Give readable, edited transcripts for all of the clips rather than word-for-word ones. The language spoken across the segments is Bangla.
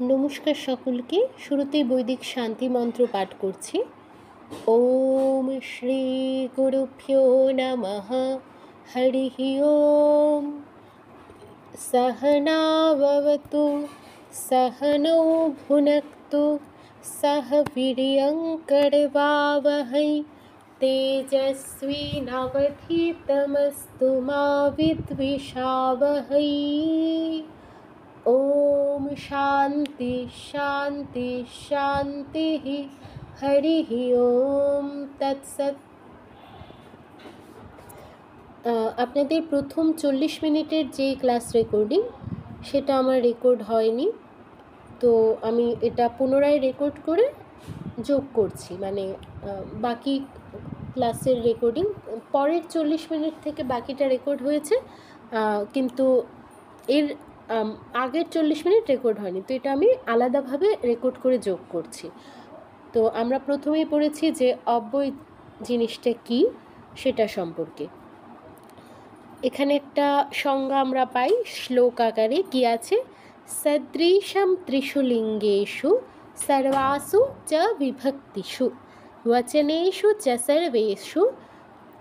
নমস্কার সকলকে। শুরুতেই বৈদিক শান্তি মন্ত্র পাঠ করছি। ওম শ্রী গুরুভ্যো নমঃ। হরিঃ ওম। সহনা ভবতু সহনৌ ভুনক্তু সহ বীর্যং করবাবহৈ তেজস্বী নবধীতমস্তু মা বিদ্বিষাবহৈ। ओम शांति शांति शांति हरि ओम तत्सत। আপনাদের প্রথম 40 মিনিটের যে ক্লাস রেকর্ডিং সেটা আমার রেকর্ড হয়নি, তো আমি এটা পুনরায় রেকর্ড করে যোগ করছি। মানে বাকি ক্লাসের রেকর্ডিং পরের 40 মিনিট থেকে বাকিটা রেকর্ড হয়েছে, কিন্তু এর আগের 40 মিনিট রেকর্ড হয়নি, তো এটা আমি আলাদাভাবে রেকর্ড করে যোগ করছি। তো আমরা প্রথমেই পড়েছি যে অব্যয় জিনিসটা কি সেটা সম্পর্কে। এখানে একটা সংজ্ঞা আমরা পাই শ্লোক আকারে। কি আছে? সদৃশম ত্রিষু লিঙ্গেষু সর্বাসু চ বিভক্তিষু বচনেষু চ সর্বেষু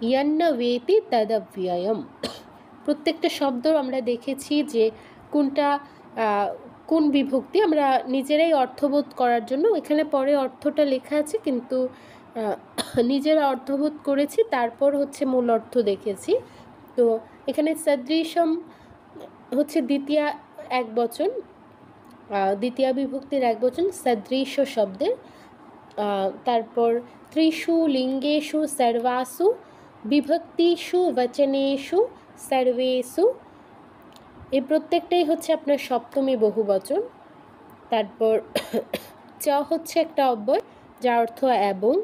ইয়ন্ন বেতি তদব্যয়ম। প্রত্যেকটা শব্দ আমরা দেখেছি যে কোনটা কোন বিভক্তি, আমরা নিজেরাই অর্থবোধ করার জন্য এখানে পরে অর্থটা লেখা আছে, কিন্তু নিজেরা অর্থবোধ করেছি, তারপর হচ্ছে মূল অর্থ দেখেছি। তো এখানে সদৃশম হচ্ছে দ্বিতীয় একবচন, দ্বিতীয় বিভক্তির একবচন সদৃশ শব্দের। তারপর ত্রিষু লিঙ্গেষু সর্বাসু বিভক্তিষু বচনেষু সর্বেষু, এই প্রত্যেকটাই হচ্ছে আপনার সপ্তমী বহুবচন। তারপর চ হচ্ছে একটা অব্যয় যার অর্থ এবং।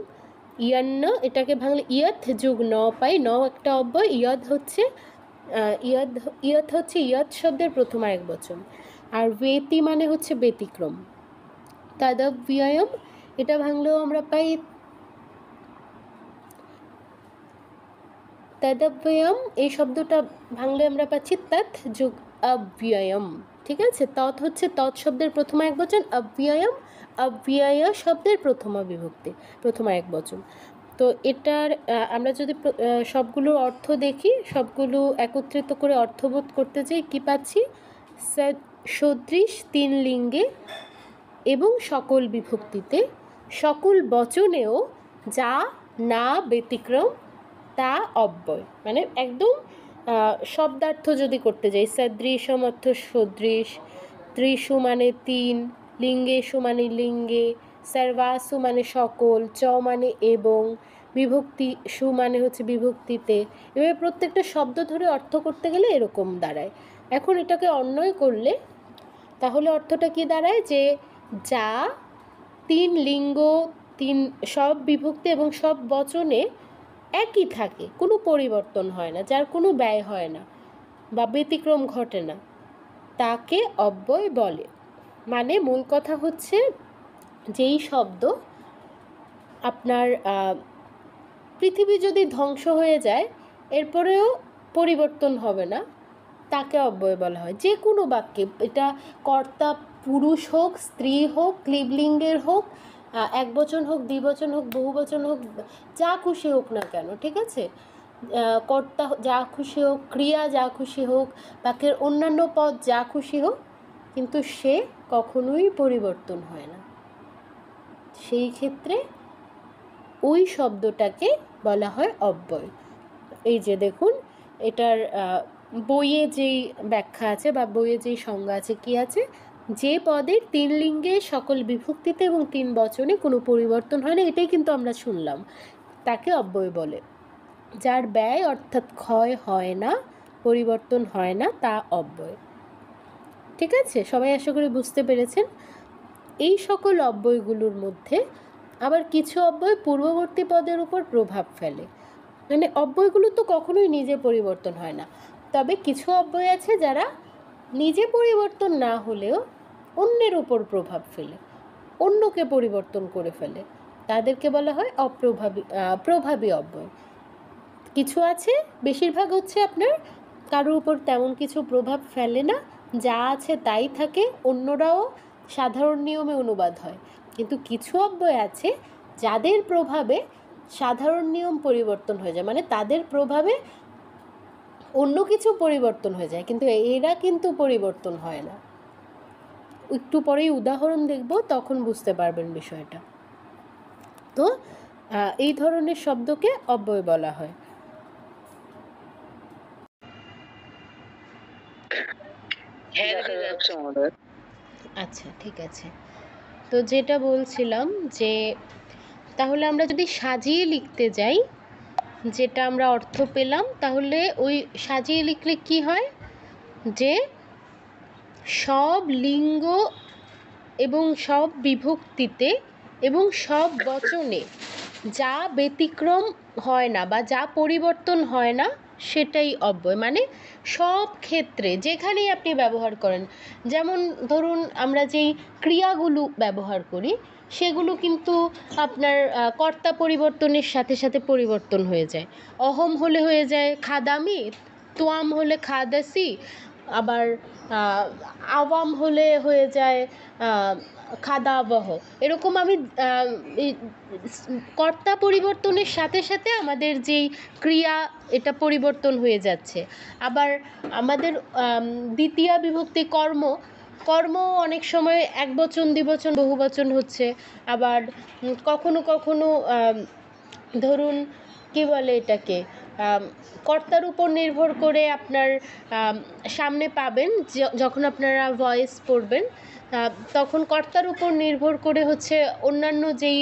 ইয়ন্ন, এটাকে ভাঙলে ইয়থ যুগ ন পাই, ন একটা অব্যয়। ইয়দ হচ্ছে ইয়থ শব্দের প্রথম একবচন। আর বেতি মানে হচ্ছে ব্যতিক্রম। তদব্যয়ম, এটা ভাঙলেও আমরা পাই তদব্যয়ম, এই শব্দটা ভাঙলে আমরা পাচ্ছি তৎ যুগ অব্যয়ম। ঠিক আছে, তৎ হচ্ছে তৎ শব্দের প্রথম একবচন, অব্যয়ম অব্যয় শব্দের প্রথম বিভক্তি, প্রথম একবচন। তো এটার আমরা যদি সবগুলোর অর্থ দেখি, সবগুলো একত্রিত করে অর্থবোধ করতে চাই, কি পাচ্ছি? সদৃশ তিন লিঙ্গে এবং সকল বিভক্তিতে, সকল বচনেও যা না ব্যতিক্রম তা অব্যয়। মানে একদম শব্দার্থ যদি করতে যাই, সদৃশম অর্থ সদৃশ, ত্রিষু মানে তিন, লিঙ্গেষু মানে লিঙ্গে, সর্বাসু মানে সকল, চ মানে এবং, বিভক্তি সু মানে হচ্ছে বিভক্তিতে। এভাবে প্রত্যেকটা শব্দ ধরে অর্থ করতে গেলে এরকম দাঁড়ায়। এখন এটাকে অন্বয় করলে তাহলে অর্থটা কি দাঁড়ায়? যে যা তিন লিঙ্গ, তিন সব বিভক্তি এবং সব বচনে একই থাকে, কোনো পরিবর্তন হয় না, যার কোনো ব্যয় হয় না বা ব্যতিক্রম ঘটে না, তাকে অব্যয় বলে। মানে মূল কথা হচ্ছে যেই শব্দ আপনার পৃথিবী যদি ধ্বংস হয়ে যায় এরপরেও পরিবর্তন হবে না, তাকে অব্যয় বলা হয়। যে কোনো বাক্যে, এটা কর্তা পুরুষ হোক, স্ত্রী হোক, ক্লিবলিঙ্গের হোক, একবচন হোক, দ্বিবচন হোক, বহুবচন হোক, যা খুশি হোক না কেন, ঠিক আছে, কর্তা যা খুশি হোক, ক্রিয়া যা খুশি হোক, বাক্যের অন্যান্য পদ যা খুশি হোক, কিন্তু সে কখনোই পরিবর্তন হয় না। সেই ক্ষেত্রে ওই শব্দটাকে বলা হয় অব্যয়। এই যে দেখুন, এটার বইয়ে যেই ব্যাখ্যা আছে বা বইয়ে যেই সংজ্ঞা আছে, কি আছে? যে পদের তিন লিঙ্গে সকল বিভক্তিতে এবং তিন বচনে কোনো পরিবর্তন হয় না, এটাই কিন্তু আমরা শুনলাম, তাকে অব্যয় বলে। যার ব্যয় অর্থাৎ ক্ষয় হয় না, পরিবর্তন হয় না, তা অব্যয়। ঠিক আছে, সবাই আশা করি বুঝতে পেরেছেন। এই সকল অব্যয়গুলোর মধ্যে আবার কিছু অব্যয় পূর্ববর্তী পদের উপর প্রভাব ফেলে। মানে অব্যয়গুলো তো কখনোই নিজে পরিবর্তন হয় না, তবে কিছু অব্যয় আছে যারা নিজে পরিবর্তন না হলেও অন্যের উপর প্রভাব ফেলে, অন্যকে পরিবর্তন করে ফেলে, তাদেরকে বলা হয় প্রভাবী অব্যয়। কিছু আছে, বেশিরভাগ হচ্ছে আপনার কারোর উপর তেমন কিছু প্রভাব ফেলে না, যা আছে তাই থাকে, অন্যরাও সাধারণ নিয়মে অনুবাদ হয়, কিন্তু কিছু অব্যয় আছে যাদের প্রভাবে সাধারণ নিয়ম পরিবর্তন হয়ে যায়, মানে তাদের প্রভাবে অন্য কিছু পরিবর্তন হয়ে যায়, কিন্তু এরা কিন্তু পরিবর্তন হয় না। একটু পরেই উদাহরণ দেখব, তখন বুঝতে পারবেন বিষয়টা। তো এই ধরনের শব্দকে অব্যয় বলা হয়। আচ্ছা, ঠিক আছে। তো যেটা বলছিলাম যে তাহলে আমরা যদি সাজিয়ে লিখতে যাই, যেটা আমরা অর্থ পেলাম, তাহলে ওই সাজিয়ে লিখলে কি হয় যে সব লিঙ্গ এবং সব বিভক্তিতে এবং সব বচনে যা ব্যতিক্রম হয় না বা যা পরিবর্তন হয় না সেটাই অব্যয়। মানে সব ক্ষেত্রে যেখানেই আপনি ব্যবহার করেন, যেমন ধরুন আমরা যেই ক্রিয়াগুলো ব্যবহার করি সেগুলো কিন্তু আপনার কর্তা পরিবর্তনের সাথে সাথে পরিবর্তন হয়ে যায়। অহম হলে হয়ে যায় খাদামি, তোয়াম হলে খাদাসি, আবার আওয়াম হলে হয়ে যায় খাদাবহ। এরকম আমি কর্তা পরিবর্তনের সাথে সাথে আমাদের যেই ক্রিয়া এটা পরিবর্তন হয়ে যাচ্ছে। আবার আমাদের দ্বিতীয়া বিভক্তি কর্ম, কর্ম অনেক সময় একবচন দ্বিবচন বহুবচন হচ্ছে। আবার কখনো কখনো ধরুন কি বলে এটাকে, কর্তার উপর নির্ভর করে আপনার সামনে পাবেন যখন আপনারা ভয়েস পড়বেন, তখন কর্তার উপর নির্ভর করে হচ্ছে অন্যান্য যেই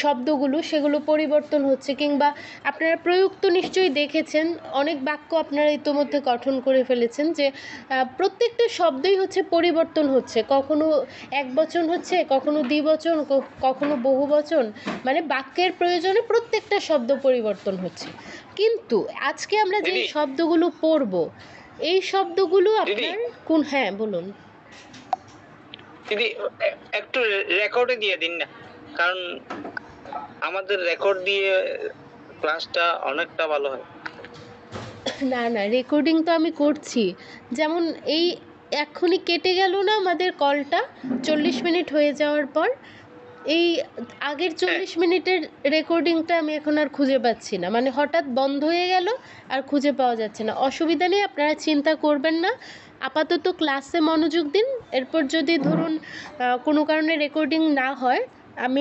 শব্দগুলো সেগুলো পরিবর্তন হচ্ছে। কিংবা আপনারা প্রযুক্ত নিশ্চয়ই দেখেছেন, অনেক বাক্য আপনারা ইতোমধ্যে গঠন করে ফেলেছেন যে প্রত্যেকটা শব্দই হচ্ছে পরিবর্তন হচ্ছে, কখনো একবচন হচ্ছে, কখনো দ্বিবচন, কখনো বহুবচন, মানে বাক্যের প্রয়োজনে প্রত্যেকটা শব্দ পরিবর্তন হচ্ছে। কিন্তু আজকে আমরা যে শব্দগুলো পড়ব এই শব্দগুলো আপনার কোন, হ্যাঁ বলুন দিদি, একটু রেকর্ডে দিয়ে দিন না, কারণ আমাদের রেকর্ড দিয়ে ক্লাসটা অনেকটা ভালো হয়। না না, রেকর্ডিং তো আমি করছি। যেমন এই এক্ষুনি কেটে গেল না আমাদের কলটা 40 মিনিট হয়ে যাওয়ার পর, এই আগের 40 মিনিটের রেকর্ডিংটা আমি এখন আর খুঁজে পাচ্ছি না, মানে হঠাৎ বন্ধ হয়ে গেল আর খুঁজে পাওয়া যাচ্ছে না। অসুবিধা নেই, আপনারা চিন্তা করবেন না, আপাতত ক্লাসে মনোযোগ দিন। এরপর যদি ধরুন কোনো কারণে রেকর্ডিং না হয়, আমি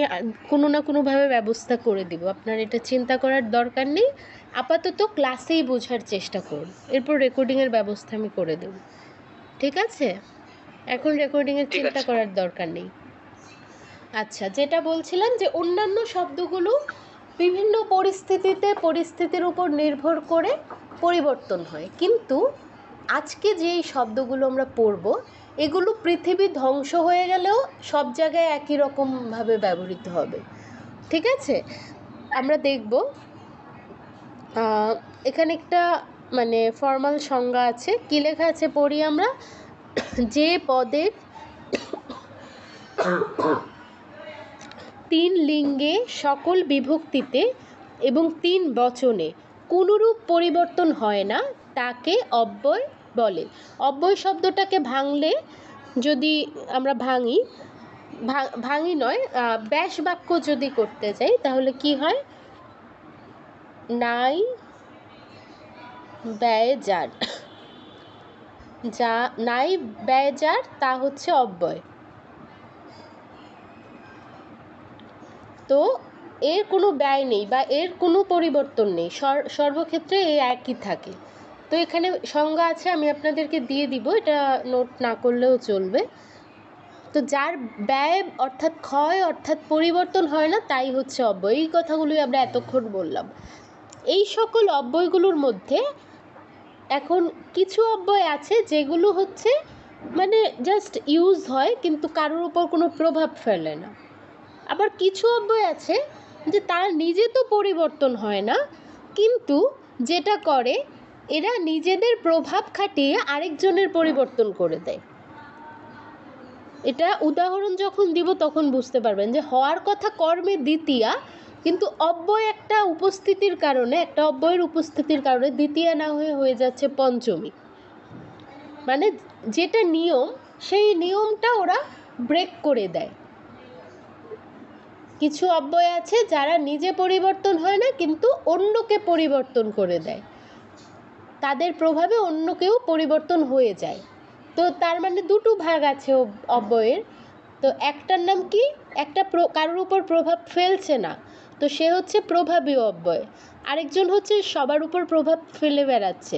কোনো না কোনোভাবে ব্যবস্থা করে দিব, আপনার এটা চিন্তা করার দরকার নেই। আপাতত ক্লাসেই বোঝার চেষ্টা করুন, এরপর রেকর্ডিংয়ের ব্যবস্থা আমি করে দেব, ঠিক আছে? এখন রেকর্ডিংয়ের চিন্তা করার দরকার নেই। আচ্ছা, যেটা বলছিলাম যে অন্যান্য শব্দগুলো বিভিন্ন পরিস্থিতির উপর নির্ভর করে পরিবর্তন হয়, কিন্তু আজকে যেই শব্দগুলো আমরা পড়ব এগুলো পৃথিবী ধ্বংস হয়ে গেলেও সব জায়গায় একই রকমভাবে ব্যবহৃত হবে, ঠিক আছে? আমরা দেখব এখানে একটা মানে ফর্মাল সংজ্ঞা আছে, কী লেখা আছে পড়ি আমরা। যে পদের 3 লিঙ্গে সকল বিভক্তিতে এবং 3 বচনে কোনরূপ পরিবর্তন হয় না তাকে অব্যয় বলে। অব্যয় শব্দটাকে ভাঙলে, যদি আমরা ভাঙি নয়, ব্যাস বাক্য যদি করতে যাই তাহলে কি হয়, নাই ব্যয় যার, যা নাই ব্যয় যার তা হচ্ছে অব্যয়। তো এর কোনো ব্যয় নেই বা এর কোনো পরিবর্তন নেই, সর্বক্ষেত্রে এই একই থাকে। তো এখানে সংজ্ঞা আছে, আমি আপনাদেরকে দিয়ে দিব, এটা নোট না করলেও চলবে। তো যার ব্যয় অর্থাৎ ক্ষয় অর্থাৎ পরিবর্তন হয় না তাই হচ্ছে অব্যয়। এই কথাগুলোই আমরা এতক্ষণ বললাম। এই সকল অব্যয়গুলোর মধ্যে এখন কিছু অব্যয় আছে যেগুলো হচ্ছে মানে জাস্ট ইউজ হয় কিন্তু কারোর উপর কোনো প্রভাব ফেলে না। আবার কিছু অব্যয় আছে যে তারা নিজে তো পরিবর্তন হয় না, কিন্তু যেটা করে এরা নিজেদের প্রভাব খাটিয়ে আরেকজনের পরিবর্তন করে দেয়। এটা উদাহরণ যখন দিব তখন বুঝতে পারবেন যে হওয়ার কথা কর্মে দ্বিতীয়া, কিন্তু অব্যয় একটা উপস্থিতির কারণে, একটা অব্যয়ের উপস্থিতির কারণে দ্বিতীয়া না হয়ে যাচ্ছে পঞ্চমী। মানে যেটা নিয়ম সেই নিয়মটা ওরা ব্রেক করে দেয়। কিছু অব্যয় আছে যারা নিজে পরিবর্তন হয় না কিন্তু অন্যকে পরিবর্তন করে দেয়, তাদের প্রভাবে অন্য কেউ পরিবর্তন হয়ে যায়। তো তার মানে দুটো ভাগ আছে অব্যয়ের। তো একটার নাম কি, একটা কারোর উপর প্রভাব ফেলছে না, তো সে হচ্ছে প্রভাবী অব্যয়। আরেকজন হচ্ছে সবার উপর প্রভাব ফেলে বেড়াচ্ছে,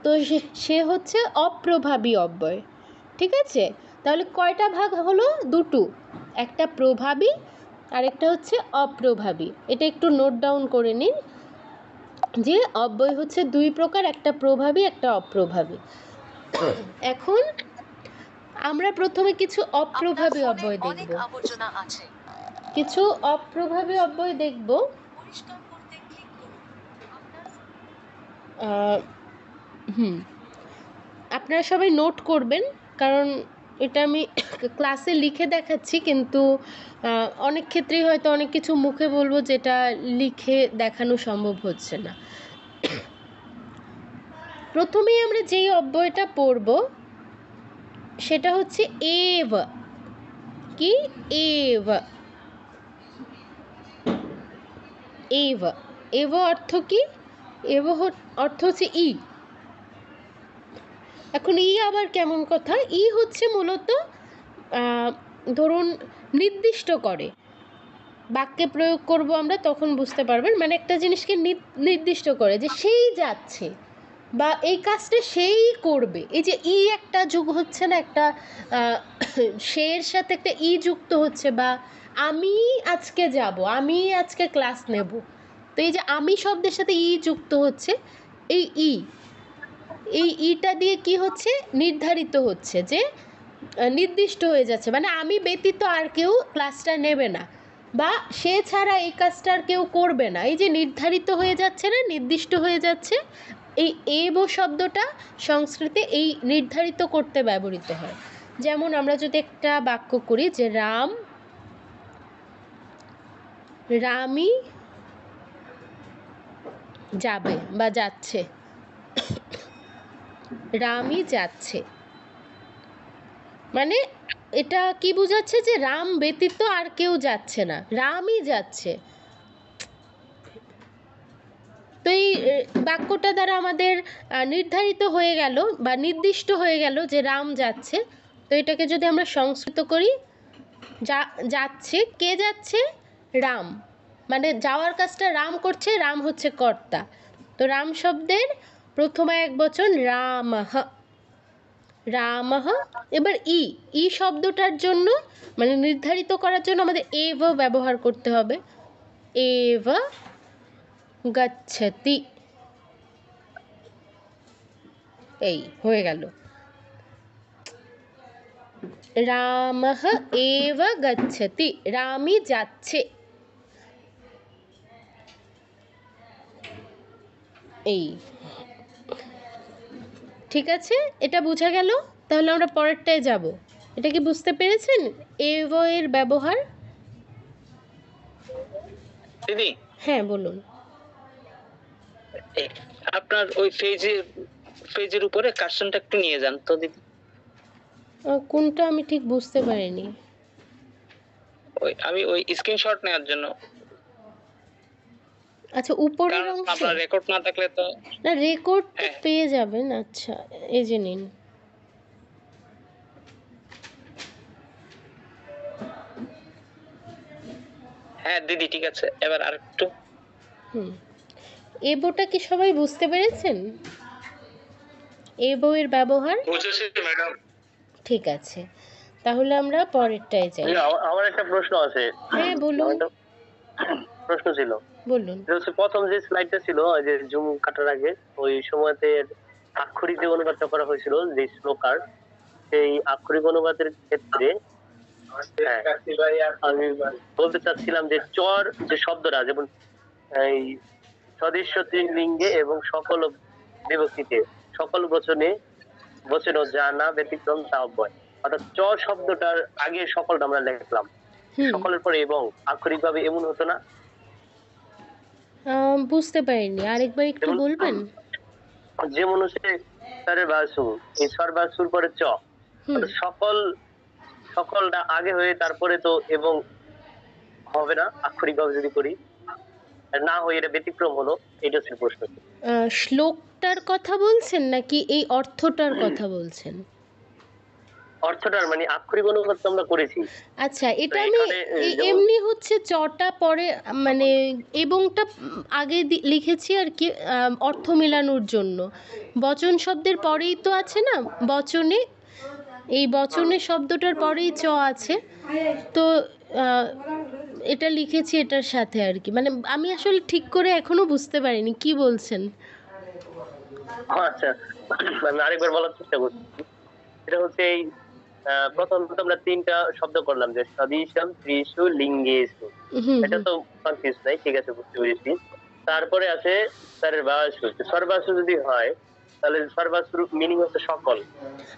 তো সে হচ্ছে অপ্রভাবী অব্যয়। ঠিক আছে, তাহলে কয়টা ভাগ হলো? দুটো, একটা প্রভাবী আর একটা হচ্ছে অপ্রভাবী। এটা একটু নোট ডাউন করে নিন যে অব্যয় হচ্ছে দুই প্রকার, একটা প্রভাবী একটা অপ্রভাবী। এখন আমরা প্রথমে কিছু অপ্রভাবী অব্যয় দেখব। কিছু অপ্রভাবী অব্যয় দেখব। আপনারা সবাই নোট করবেন, কারণ এটা আমি ক্লাসে লিখে দেখাচ্ছি, কিন্তু অনেক ক্ষেত্রেই হয়তো অনেক কিছু মুখে বলবো যেটা লিখে দেখানো সম্ভব হচ্ছে না। প্রথমেই আমরা যেই অব্যয়টা পড়ব সেটা হচ্ছে এভ। কি? এভ। এভ, এভ অর্থ কি? এভ অর্থ হচ্ছে ই। এখন ই আবার কেমন কথা? ই হচ্ছে মূলত ধরুন নির্দিষ্ট করে, বাক্যে প্রয়োগ করব আমরা, তখন বুঝতে পারবেন। মানে একটা জিনিসকে নির্দিষ্ট করে যে সেই যাচ্ছে বা এই কাজটা সেই করবে। এই যে ই একটা যোগ হচ্ছে না, একটা সের সাথে একটা ই যুক্ত হচ্ছে, বা আমি আজকে যাব, আমি আজকে ক্লাস নেব, তো এই যে আমি শব্দের সাথে ই যুক্ত হচ্ছে, এই ইটা দিয়ে কি হচ্ছে? নির্ধারিত হচ্ছে যে নির্দিষ্ট হয়ে যাচ্ছে, মানে আমি ব্যতীত আর কেউ ক্লাসটা নেবে না, বা সে ছাড়া এই কাজটা আর কেউ করবে না। এই যে নির্ধারিত হয়ে যাচ্ছে না, নির্দিষ্ট হয়ে যাচ্ছে, এই এব শব্দটা সংস্কৃতে এই নির্ধারিত করতে ব্যবহৃত হয়। যেমন আমরা যদি একটা বাক্য করি যে রামই যাবে বা যাচ্ছে, রামই যাচ্ছে, মানে এটা কি বোঝাচ্ছে? যে রাম ব্যতীত আর কেউ যাচ্ছে না, রামই যাচ্ছে। তো এই বাক্যটা দ্বারা আমাদের নির্ধারিত হয়ে গেল বা নির্দিষ্ট হয়ে গেল যে রাম যাচ্ছে। তো এটাকে যদি আমরা সংস্কৃত করি, যাচ্ছে, কে যাচ্ছে? রাম, মানে যাওয়ার কাজটা রাম করছে, রাম হচ্ছে কর্তা। তো রাম শব্দের প্রথম একবচন রামঃ, রামঃ। এবার ই শব্দটার জন্য, মানে নির্ধারিত করার জন্য আমাদের এভ ব্যবহার করতে হবে। এভ গচ্ছতি, এই হয়ে গেল। রামঃ এভ গচ্ছতি, রামই যাচ্ছে। এই ঠিক আছে, এটা বোঝা গেল। তাহলে আমরা পরেরটায় যাব। এটা কি বুঝতে পেরেছেন এভ এর ব্যবহার? দিদি, হ্যাঁ বলুন। আপনার ওই পেজের উপরে কার্সনটা একটু নিয়ে যান তো দিদি। কোনটা আমি ঠিক বুঝতে পারিনি। আমি ওই স্ক্রিনশট নেওয়ার জন্য। আচ্ছা, উপরের কারণ অংশে? আপনার রেকর্ড না থাকলে তো। না, রেকর্ড পেয়ে যাবেন। আচ্ছা, এই যে নিন। হ্যাঁ দিদি, ঠিক আছে, এবার আরেকটু। এবটা কি সবাই বুঝতে পেরেছেন? এবো এর ব্যবহার বুঝেছি ম্যাডাম। ঠিক আছে, তাহলে আমরা পরেরটায় যাই। আমার একটা প্রশ্ন আছে। হ্যাঁ বলুন। প্রশ্ন ছিল, বলুন। প্রথম যে স্লাইডটা ছিল যে জুম কাটার আগে, ওই সময়তে আক্ষরিক যে অনুবাদটা করা হয়েছিল যে শ্লোকার, সেই আক্ষরিক অনুবাদের ক্ষেত্রে আমি বলতে চাচ্ছিলাম যে চর যে শব্দটা, যেমন এই সদৃশ্য লিঙ্গে এবং সকল বিভক্তিতে, সকল বচনে যা না ব্যতিক্রম তা অব্যয়, অর্থাৎ চ শব্দটার আগে সকলটা আমরা লিখলাম, সকলের পরে এবং আক্ষরিকভাবে এমন হতো না? বুঝতে পারিনি, আরেকবার একটু বলবেন? যেমন হচ্ছে সরের বাসু, এই সর বাসুর পরে চ, হুম। সকল সকলটা আগে হয়ে তারপরে তো এবং হবে না আক্ষরিকভাবে যদি করি, আর না হয়ে এটা ব্যতিক্রম হলো, এটা হচ্ছে প্রশ্ন। শ্লোকটার কথা বলছেন নাকি এই অর্থটার কথা বলছেন? অর্থটার মানে আক্ষরিক অনুবাদ তো আমরা করেছি। আচ্ছা, তো এটা আমি এখানে যেমন এমনি হচ্ছে চটা পরে মানে এবংটা আগে লিখেছি আর কি, অর্থ মেলানোর জন্য। বচন শব্দের পরেই তো আছে না বচনে, এই বচনে শব্দটার পরেই চ আছে, তো আহ, এটা লিখেছি এটার সাথে আর কি। মানে আমি আসলে ঠিক করে এখনো বুঝতে পারিনি কি বলছেন। আচ্ছা, আমি আরেকবার বলার চেষ্টা করছি। এটা হচ্ছে এই প্রথমত আমরা তিনটা শব্দ করলাম যে সদিশম ত্রিশু লিঙ্গেশু, হুম এটা হুম। তো কনফিউজ নাই, ঠিক আছে, বুঝতে পেরেছি। তারপরে আছে সর্বাসু, সর্বাসু যদি হয় তাহলে সর্বাসুর মিনিং হচ্ছে সকল।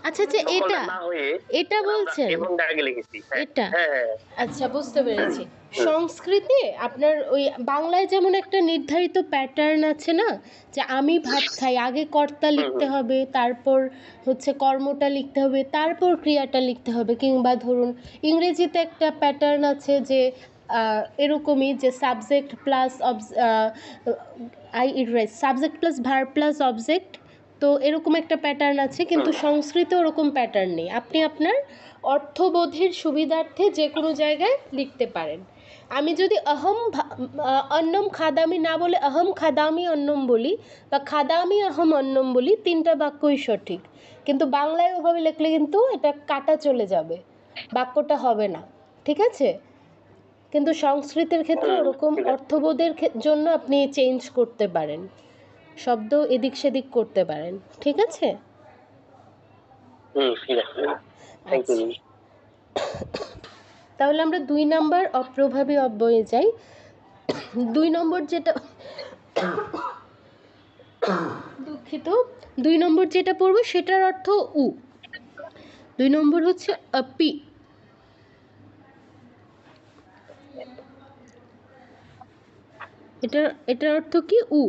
আচ্ছা আচ্ছা, সকলটা এটা না হয়ে এটা আমরা বলছেন? এবং আগে লিখেছি। হ্যাঁ এটা হ্যাঁ হ্যাঁ। আচ্ছা, বুঝতে পেরেছি। হুম, সংস্কৃতে আপনার ওই বাংলায় যেমন একটা নির্ধারিত প্যাটার্ন আছে না, যে আমি ভাত খাই, আগে কর্তা হুম, লিখতে হুম, হবে, তারপর হচ্ছে কর্মটা লিখতে হবে, তারপর ক্রিয়াটা লিখতে হবে। কিংবা ধরুন ইংরেজিতে একটা প্যাটার্ন আছে যে এরকমই, যে subject plus subject plus verb plus object. তো এরকম একটা প্যাটার্ন আছে, কিন্তু হুম, সংস্কৃতে ওরকম প্যাটার্ন নেই। আপনি আপনার অর্থবোধের সুবিধার্থে যে কোনো জায়গায় লিখতে পারেন। আমি যদি অন্নম খাদামি না বলে অহম খাদামি অন্নম বলি, বা খাদামি অহম অন্নম বলি, তিনটা বাক্যই সঠিক। কিন্তু বাংলায় ওভাবে লিখলে কিন্তু এটা কাটা চলে যাবে, বাক্যটা হবে না, ঠিক আছে? কিন্তু সংস্কৃতের ক্ষেত্রে হুম, ওরকম ঠিক আছে। অর্থবোধের জন্য আপনি চেঞ্জ করতে পারেন, শব্দ এদিক সেদিক করতে পারেন, ঠিক আছে? হুম, ঠিক আছে। থ্যাংক আচ্ছা, ইউ। তাহলে আমরা 2 নম্বর অপ্রভাবী অব্যয়ে যাই। 2 নম্বর যেটা, দুঃখিত, 2 নম্বর যেটা পড়বো সেটার অর্থ উ। 2 নম্বর হচ্ছে আপি। এটার অর্থ কি? উ।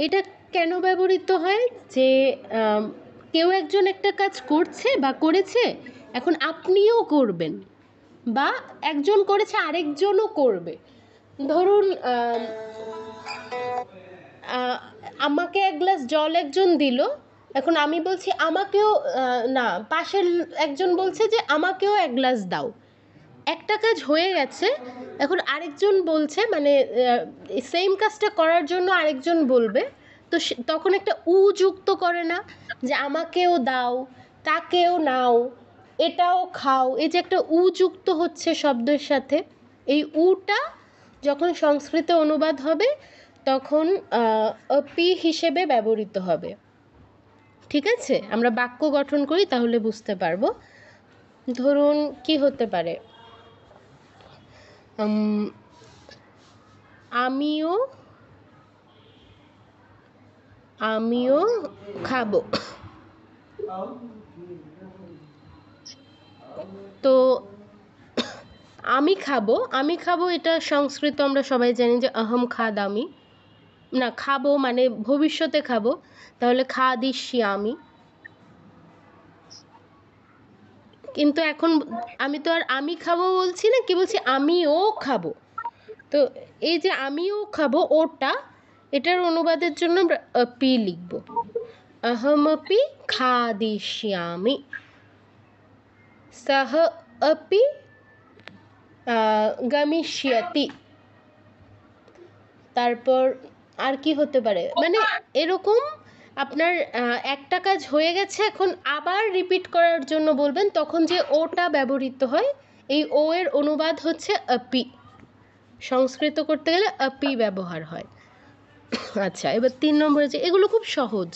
এটা কেন ব্যবহৃত হয়? যে কেউ একজন একটা কাজ করছে বা করেছে, এখন আপনিও করবেন, বা একজন করেছে আরেকজনও করবে। ধরুন আমাকে এক গ্লাস জল একজন দিল, এখন আমি বলছি আমাকেও, না, পাশের একজন বলছে যে আমাকেও এক গ্লাস দাও। একটা কাজ হয়ে গেছে, এখন আরেকজন বলছে, মানে সেম কাজটা করার জন্য আরেকজন বলবে, তো তখন একটা উ যুক্ত করে না, যে আমাকেও দাও, তাকেও নাও, এটাও খাও, এই যে একটা উ যুক্ত হচ্ছে শব্দের সাথে, এই উটা যখন সংস্কৃতে অনুবাদ হবে তখন পি হিসেবে ব্যবহৃত হবে, ঠিক আছে? আমরা বাক্য গঠন করি তাহলে বুঝতে পারবো। ধরুন কি হতে পারে, আমিও আমিও খাবো। তো আমি খাবো এটা সংস্কৃত আমরা সবাই জানি যে অহম খাদামি, না খাবো মানে ভবিষ্যতে খাবো, তাহলে খাদিষ্যামি। কিন্তু এখন আমি তো আর আমি খাবো বলছি না, কি বলছি, আমিও খাবো। তো এই যে আমিও খাবো ওটা, এটার অনুবাদের জন্য আমরা আপি লিখবো। अहमपि खादिष्यामि, सः अपि गमिष्यति। তারপর আর কি হতে পারে, মানে এরকম আপনার একটা কাজ হয়ে গেছে, এখন আবার রিপিট করার জন্য বলবেন, তখন যে ওটা ব্যবহৃত হয়, এই ও এর অনুবাদ হচ্ছে আপি। সংস্কৃত করতে গেলে আপি ব্যবহার হয়। আচ্ছা, এবার 3 নম্বরে যে, এগুলো খুব সহজ।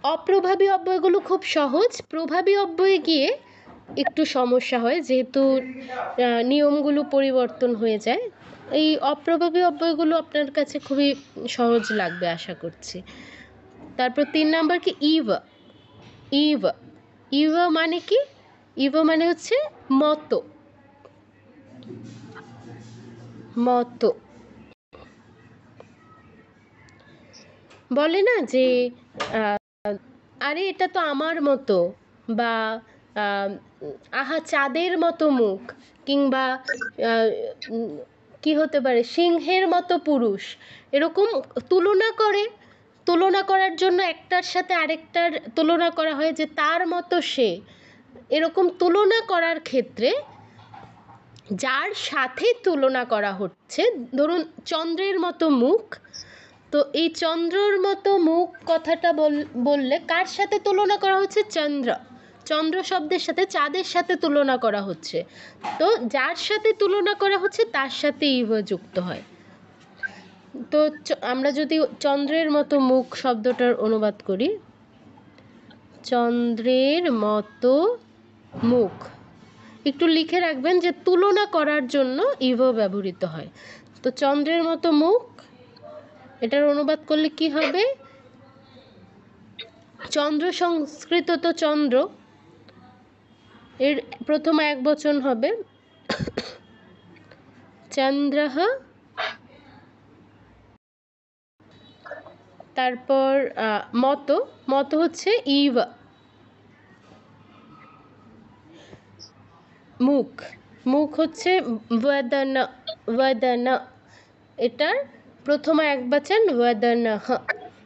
অপ্রভাবী অব্যয়গুলো খুব সহজ, প্রভাবী অব্যয়ে গিয়ে একটু সমস্যা হয়, যেহেতু নিয়মগুলো পরিবর্তন হয়ে যায়। এই অপ্রভাবী অব্যয়গুলো আপনার কাছে খুবই সহজ লাগবে আশা করছি। তারপর 3 নম্বর কি, ইভ। ইভ ইভ মানে কি? ইভ মানে হচ্ছে মতো, মতো। বলে না যে আরে এটা তো আমার মতো, বা আহ, আহা চাঁদের মতো মুখ, কিংবা আহ, উম, কি হতে পারে সিংহের মতো পুরুষ, এরকম তুলনা করে। তুলনা করার জন্য একটার সাথে আরেকটার তুলনা করা হয় যে তার মতো সে। এরকম তুলনা করার ক্ষেত্রে যার সাথে তুলনা করা হচ্ছে, ধরুন চন্দ্রের মতো মুখ, তো এই চন্দ্রর মতো মুখ কথাটা বললে কার সাথে তুলনা করা হচ্ছে? চন্দ্র। চন্দ্র শব্দের সাথে চাঁদের সাথে তুলনা করা হচ্ছে, তো যার সাথে তুলনা করা হচ্ছে তার সাথে ইভ যুক্ত হয়। তো আমরা যদি চন্দ্রের মতো মুখ শব্দটার অনুবাদ করি, চন্দ্রের মতো মুখ, একটু লিখে রাখবেন যে তুলনা করার জন্য ইভ ব্যবহৃত হয়। তো চন্দ্রের মতো মুখ, এটার অনুবাদ করলে কি হবে? চন্দ্র সংস্কৃত তো চন্দ্র, এর প্রথম এক বচন হবে চন্দ্রঃ, তারপর মতো, মতো হচ্ছে ইভ, মুখ, মুখ হচ্ছে বদন, বদন, এটার প্রথম এক বচন বদনঃ।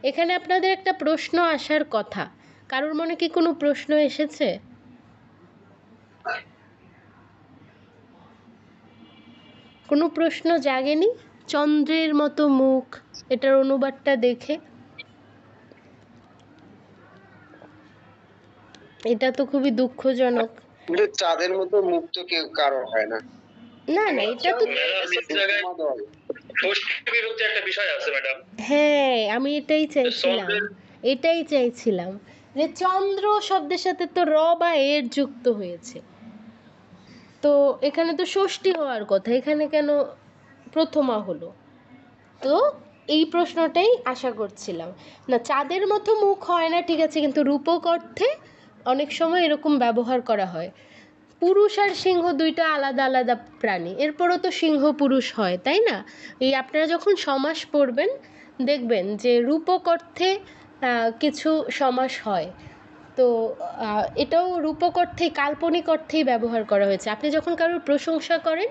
এখানে আপনাদের একটা প্রশ্ন আসার কথা, কারোর মনে কি কোনো প্রশ্ন এসেছে? কোনো প্রশ্ন জাগেনি চন্দ্রের মতো মুখ এটার অনুবাদটা দেখে? এটা তো খুবই দুঃখজনক। চাঁদের মতো মুখ তো কেউ কারো হয় না। না না, এটা তো একটা বিষয় আছে ম্যাডাম। হ্যাঁ, আমি এটাই চাইছিলাম যে চন্দ্র শব্দের সাথে তো র বা এর যুক্ত হয়েছে, তো এখানে তো ষষ্ঠী হওয়ার কথা, এখানে কেন প্রথমা হলো? তো এই প্রশ্নটাই আশা করছিলাম। না, চাঁদের মতো মুখ হয় না ঠিক আছে, কিন্তু রূপক অর্থে অনেক সময় এরকম ব্যবহার করা হয়। পুরুষ আর সিংহ দুইটা আলাদা আলাদা প্রাণী, এরপরও তো সিংহ পুরুষ হয়, তাই না? এই আপনারা যখন সমাস পড়বেন দেখবেন যে রূপক অর্থে কিছু সমাস হয়, তো এটাও রূপক অর্থেই, কাল্পনিক অর্থেই ব্যবহার করা হয়েছে। আপনি যখন কারোর প্রশংসা করেন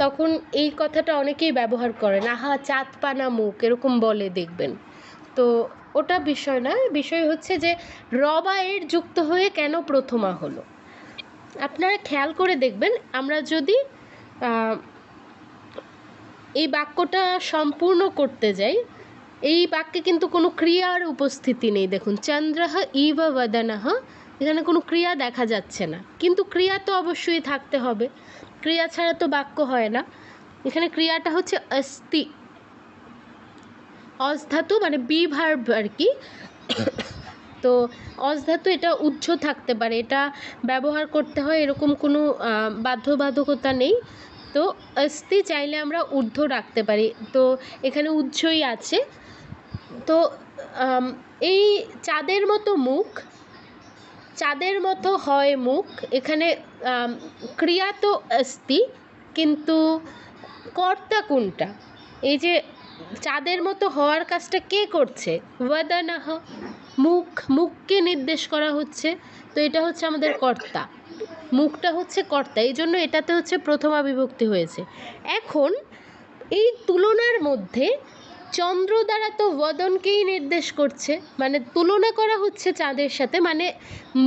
তখন এই কথাটা অনেকেই ব্যবহার করেন, আহা চাঁদ পানা মুখ, এরকম বলে দেখবেন। তো ওটা বিষয় না, বিষয় হচ্ছে যে র বা এর যুক্ত হয়ে কেন প্রথমা হলো। আপনারা খেয়াল করে দেখবেন, আমরা যদি এই বাক্যটা সম্পূর্ণ করতে যাই, এই বাক্যে কিন্তু কোনো ক্রিয়ার উপস্থিতি নেই। দেখুন, চন্দ্রঃ ইব বদনঃ, এখানে কোনো ক্রিয়া দেখা যাচ্ছে না, কিন্তু ক্রিয়া তো অবশ্যই থাকতে হবে, ক্রিয়া ছাড়া তো বাক্য হয় না। এখানে ক্রিয়াটা হচ্ছে অস্তি, অস ধাতু, মানে বি ভার্ব আর কি। তো অস ধাতু, এটা উহ্য থাকতে পারে, এটা ব্যবহার করতে হয়, এরকম কোনো বাধ্যবাধকতা নেই। তো অস্তি চাইলে আমরা ঊর্ধ্ব রাখতে পারি, তো এখানে উহ্যই আছে। তো এই চাঁদের মতো মুখ, চাঁদের মতো হয় মুখ, এখানে ক্রিয়া তো অস্তি, কিন্তু কর্তা কোনটা? এই যে চাঁদের মতো হওয়ার কাজটা কে করছে? বদনঃ, মুখ, মুখকে নির্দেশ করা হচ্ছে, তো এটা হচ্ছে আমাদের কর্তা, মুখটা হচ্ছে কর্তা, এই জন্য এটাতে হচ্ছে প্রথমা বিভক্তি হয়েছে। এখন এই তুলনার মধ্যে চন্দ্র দ্বারা তো বদনকেই নির্দেশ করছে, মানে তুলনা করা হচ্ছে চাঁদের সাথে, মানে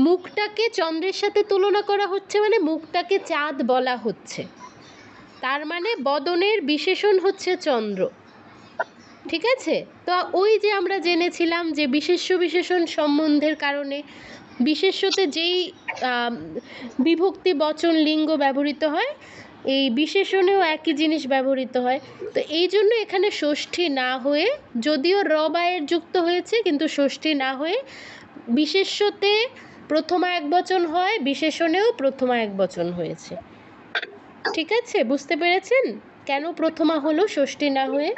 মুখটাকে চন্দ্রের সাথে তুলনা করা হচ্ছে, মানে মুখটাকে চাঁদ বলা হচ্ছে, তার মানে বদনের বিশেষণ হচ্ছে চন্দ্র। ঠিক আছে? তো ওই যে আমরা জেনেছিলাম যে বিশেষ্য বিশেষণ সম্বন্ধের কারণে বিশেষ্যতে যেই বিভক্তি বচন লিঙ্গ ব্যবহৃত হয়, এই বিশেষণেও একই জিনিস ব্যবহৃত হয়। তো এই জন্য এখানে ষষ্ঠী না হয়ে, যদিও র বা এর যুক্ত হয়েছে, কিন্তু ষষ্ঠী না হয়ে বিশেষ্যতে প্রথমা এক বচন হয়, বিশেষণেও প্রথমা এক বচন হয়েছে। ঠিক আছে, বুঝতে পেরেছেন কেন প্রথমা হলো ষষ্ঠী না হয়ে?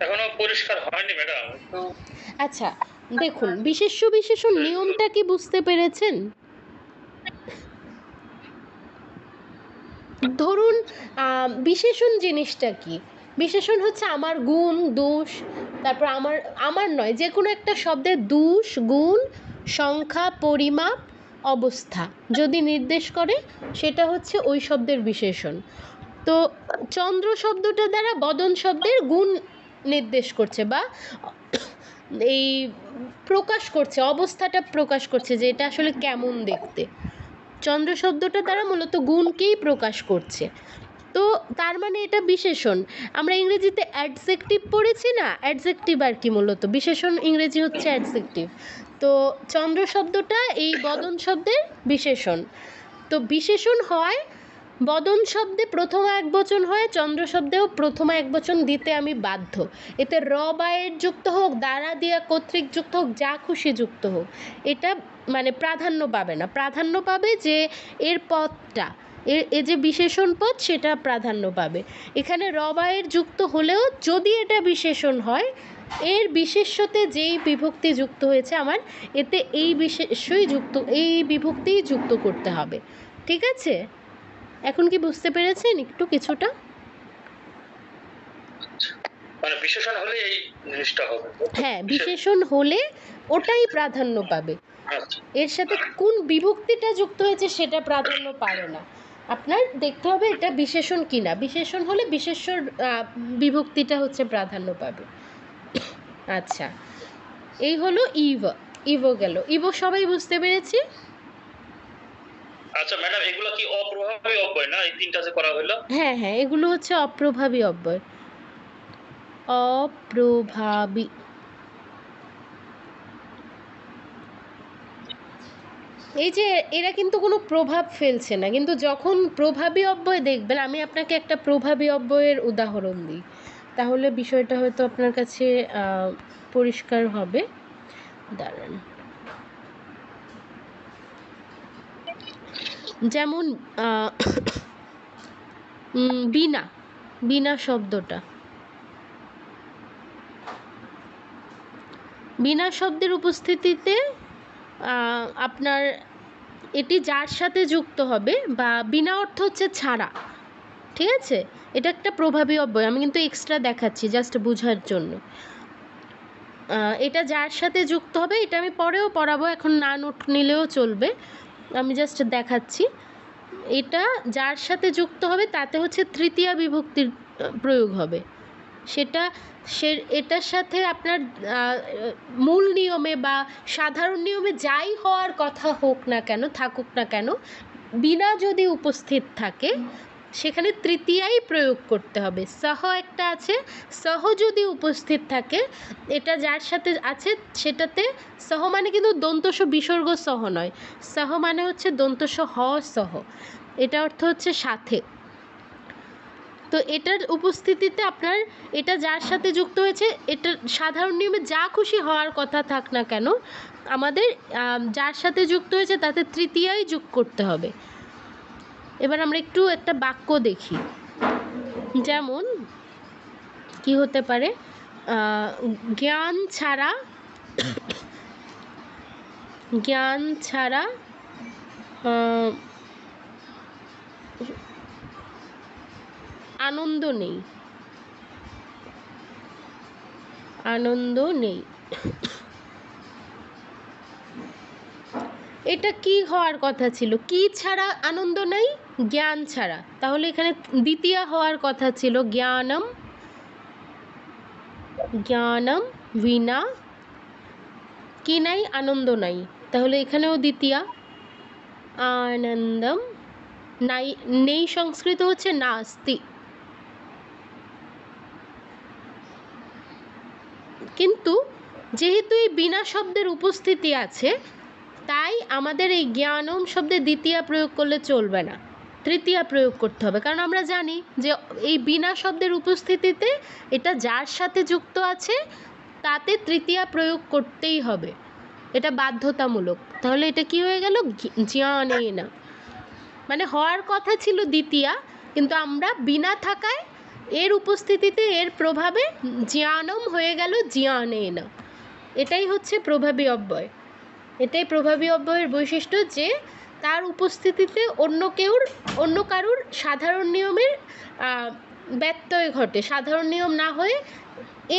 এখনো পরিষ্কার হয়নি ম্যাডাম। আচ্ছা, দেখুন বিশেষ্য বিশেষণ নিয়মটা কি বুঝতে পেরেছেন? ধরুন বিশেষণ জিনিসটা কি? বিশেষণ হচ্ছে আমার গুণ, দোষ, তারপর আমার আমার নয়, যে কোনো একটা শব্দের দোষ, গুণ, সংখ্যা, পরিমাপ, অবস্থা যদি নির্দেশ করে সেটা হচ্ছে ওই শব্দের বিশেষণ। তো চন্দ্র শব্দটা দ্বারা বদন শব্দের গুণ নির্দেশ করছে বা এই প্রকাশ করছে, অবস্থাটা প্রকাশ করছে যে এটা আসলে কেমন দেখতে। চন্দ্র শব্দটা দ্বারা মূলত গুণকেই প্রকাশ করছে। তো তার মানে এটা বিশেষণ। আমরা ইংরেজিতে অ্যাডজেক্টিভ পড়েছি না, অ্যাডজেক্টিভ আর কি, মূলত বিশেষণ ইংরেজি হচ্ছে অ্যাডজেক্টিভ। তো চন্দ্র শব্দটা এই বদন শব্দের বিশেষণ। তো বিশেষণ হয় বদন শব্দে প্রথম একবচন হয়, চন্দ্র শব্দেও প্রথম একবচন দিতে আমি বাধ্য। এতে র বা এর যুক্ত হোক, দ্বারা দিয়া কর্তৃক যুক্ত হোক, যা খুশি যুক্ত হোক, এটা মানে প্রাধান্য পাবে না। প্রাধান্য পাবে যে এর পদটা, এ যে বিশেষণ পদ সেটা প্রাধান্য পাবে। এখানে র বা এর যুক্ত হলেও যদি এটা বিশেষণ হয়, এর বিশেষ্যতে যেই বিভক্তি যুক্ত হয়েছে আমার, এতে এই বিশেষ্যই যুক্ত, এই বিভক্তিই যুক্ত করতে হবে। ঠিক আছে, এখন কি বুঝতে পেরেছেন একটু কিছুটা? মানে বিশেষণ হলে এই জিনিসটা হবে। হ্যাঁ, বিশেষণ হলে ওটাই প্রাধান্য পাবে। আচ্ছা, এর সাথে কোন বিভক্তিটা যুক্ত হয়েছে সেটা প্রাধান্য পাবে না। আপনার দেখতে হবে এটা বিশেষণ কিনা। বিশেষণ হলে বিশেষ্যর বিভক্তিটা হচ্ছে প্রাধান্য পাবে। আচ্ছা, এই হলো ইভ। ইভো গেল। ইভো সবাই বুঝতে পেরেছি? আচ্ছা ম্যাডাম, এগুলো কি অপ্রভাবী অব্যয় না, এই তিনটা যে করা হলো? হ্যাঁ হ্যাঁ, এগুলো হচ্ছে অপ্রভাবী অব্যয়। অপ্রভাবী। এই যে এরা কিন্তু কোনো প্রভাব ফেলছে না, কিন্তু যখন প্রভাবী অব্যয় দেখবেন, আমি আপনাকে একটা প্রভাবী অব্যয়ের উদাহরণ দিই, তাহলে বিষয়টা হয়তো আপনার কাছে পরিষ্কার হবে। দাঁড়ান, যেমন বিনা, বিনা শব্দটা, বিনা শব্দের উপস্থিতিতে আপনার এটি যার সাথে যুক্ত হবে, বা বিনা অর্থ হচ্ছে ছাড়া। ঠিক আছে, এটা একটা প্রভাবী অব্যয়, আমি কিন্তু এক্সট্রা দেখাচ্ছি জাস্ট বোঝার জন্য। এটা যার সাথে যুক্ত হবে, এটা আমি পরেও পড়াবো, এখন না নোট নিলেও চলবে, আমি জাস্ট দেখাচ্ছি। এটা যার সাথে যুক্ত হবে তাতে হচ্ছে তৃতীয়া বিভক্তির প্রয়োগ হবে। সেটা এটার সাথে আপনার মূল নিয়মে বা সাধারণ নিয়মে যাই হওয়ার কথা হোক না কেন, থাকুক না কেন, বিনা যদি উপস্থিত থাকে সেখানে তৃতীয়াই প্রয়োগ করতে হবে। সহ একটা আছে, সহ যদি উপস্থিত থাকে, এটা যার সাথে আছে সেটাতে সহ মানে কিন্তু দন্তস বিসর্গ সহ নয়, সহ মানে হচ্ছে দন্তস হ সহ, এটা অর্থ হচ্ছে সাথে। তো এটার উপস্থিতিতে আপনার এটা যার সাথে যুক্ত হয়েছে, এটা সাধারণ নিয়মে যা খুশি হওয়ার কথা থাক না কেন, আমাদের যার সাথে যুক্ত হয়েছে তাতে তৃতীয়াই যোগ করতে হবে। এবার আমরা একটু একটা বাক্য দেখি, যেমন কি হতে পারে, জ্ঞান ছাড়া, জ্ঞান ছাড়া আনন্দ নেই, আনন্দ নেই। এটা কি হওয়ার কথা ছিল? কি ছাড়া আনন্দ নেই? জ্ঞান ছাড়া। তাহলে এখানে দ্বিতীয়া হওয়ার কথা ছিল জ্ঞানম, জ্ঞানম বিনা কি নাই? আনন্দ নাই। তাহলে এখানেও দ্বিতীয়া আনন্দম নাই, নেই সংস্কৃত হচ্ছে নাস্তি। কিন্তু যেহেতু এই বিনা শব্দের উপস্থিতি আছে, তাই আমাদের এই জ্ঞানম শব্দে দ্বিতীয়া প্রয়োগ করলে চলবে না, তৃতীয়া প্রয়োগ করতে হবে। কারণ আমরা জানি যে এই বিনা শব্দের উপস্থিতিতে এটা যার সাথে যুক্ত আছে তাতে তৃতীয়া প্রয়োগ করতেই হবে, এটা বাধ্যতামূলক। তাহলে এটা কি হয়ে গেল? জ্ঞানে না, মানে হওয়ার কথা ছিল দ্বিতীয়া, কিন্তু আমরা বিনা থাকায় এর উপস্থিতিতে এর প্রভাবে জ্ঞানম হয়ে গেল জ্ঞানে না। এটাই হচ্ছে প্রভাবী অব্যয়। এটাই প্রভাবী অব্যয়ের বৈশিষ্ট্য, যে তার উপস্থিতিতে অন্য কারুর সাধারণ নিয়মের ব্যত্যয় ঘটে, সাধারণ নিয়ম না হয়ে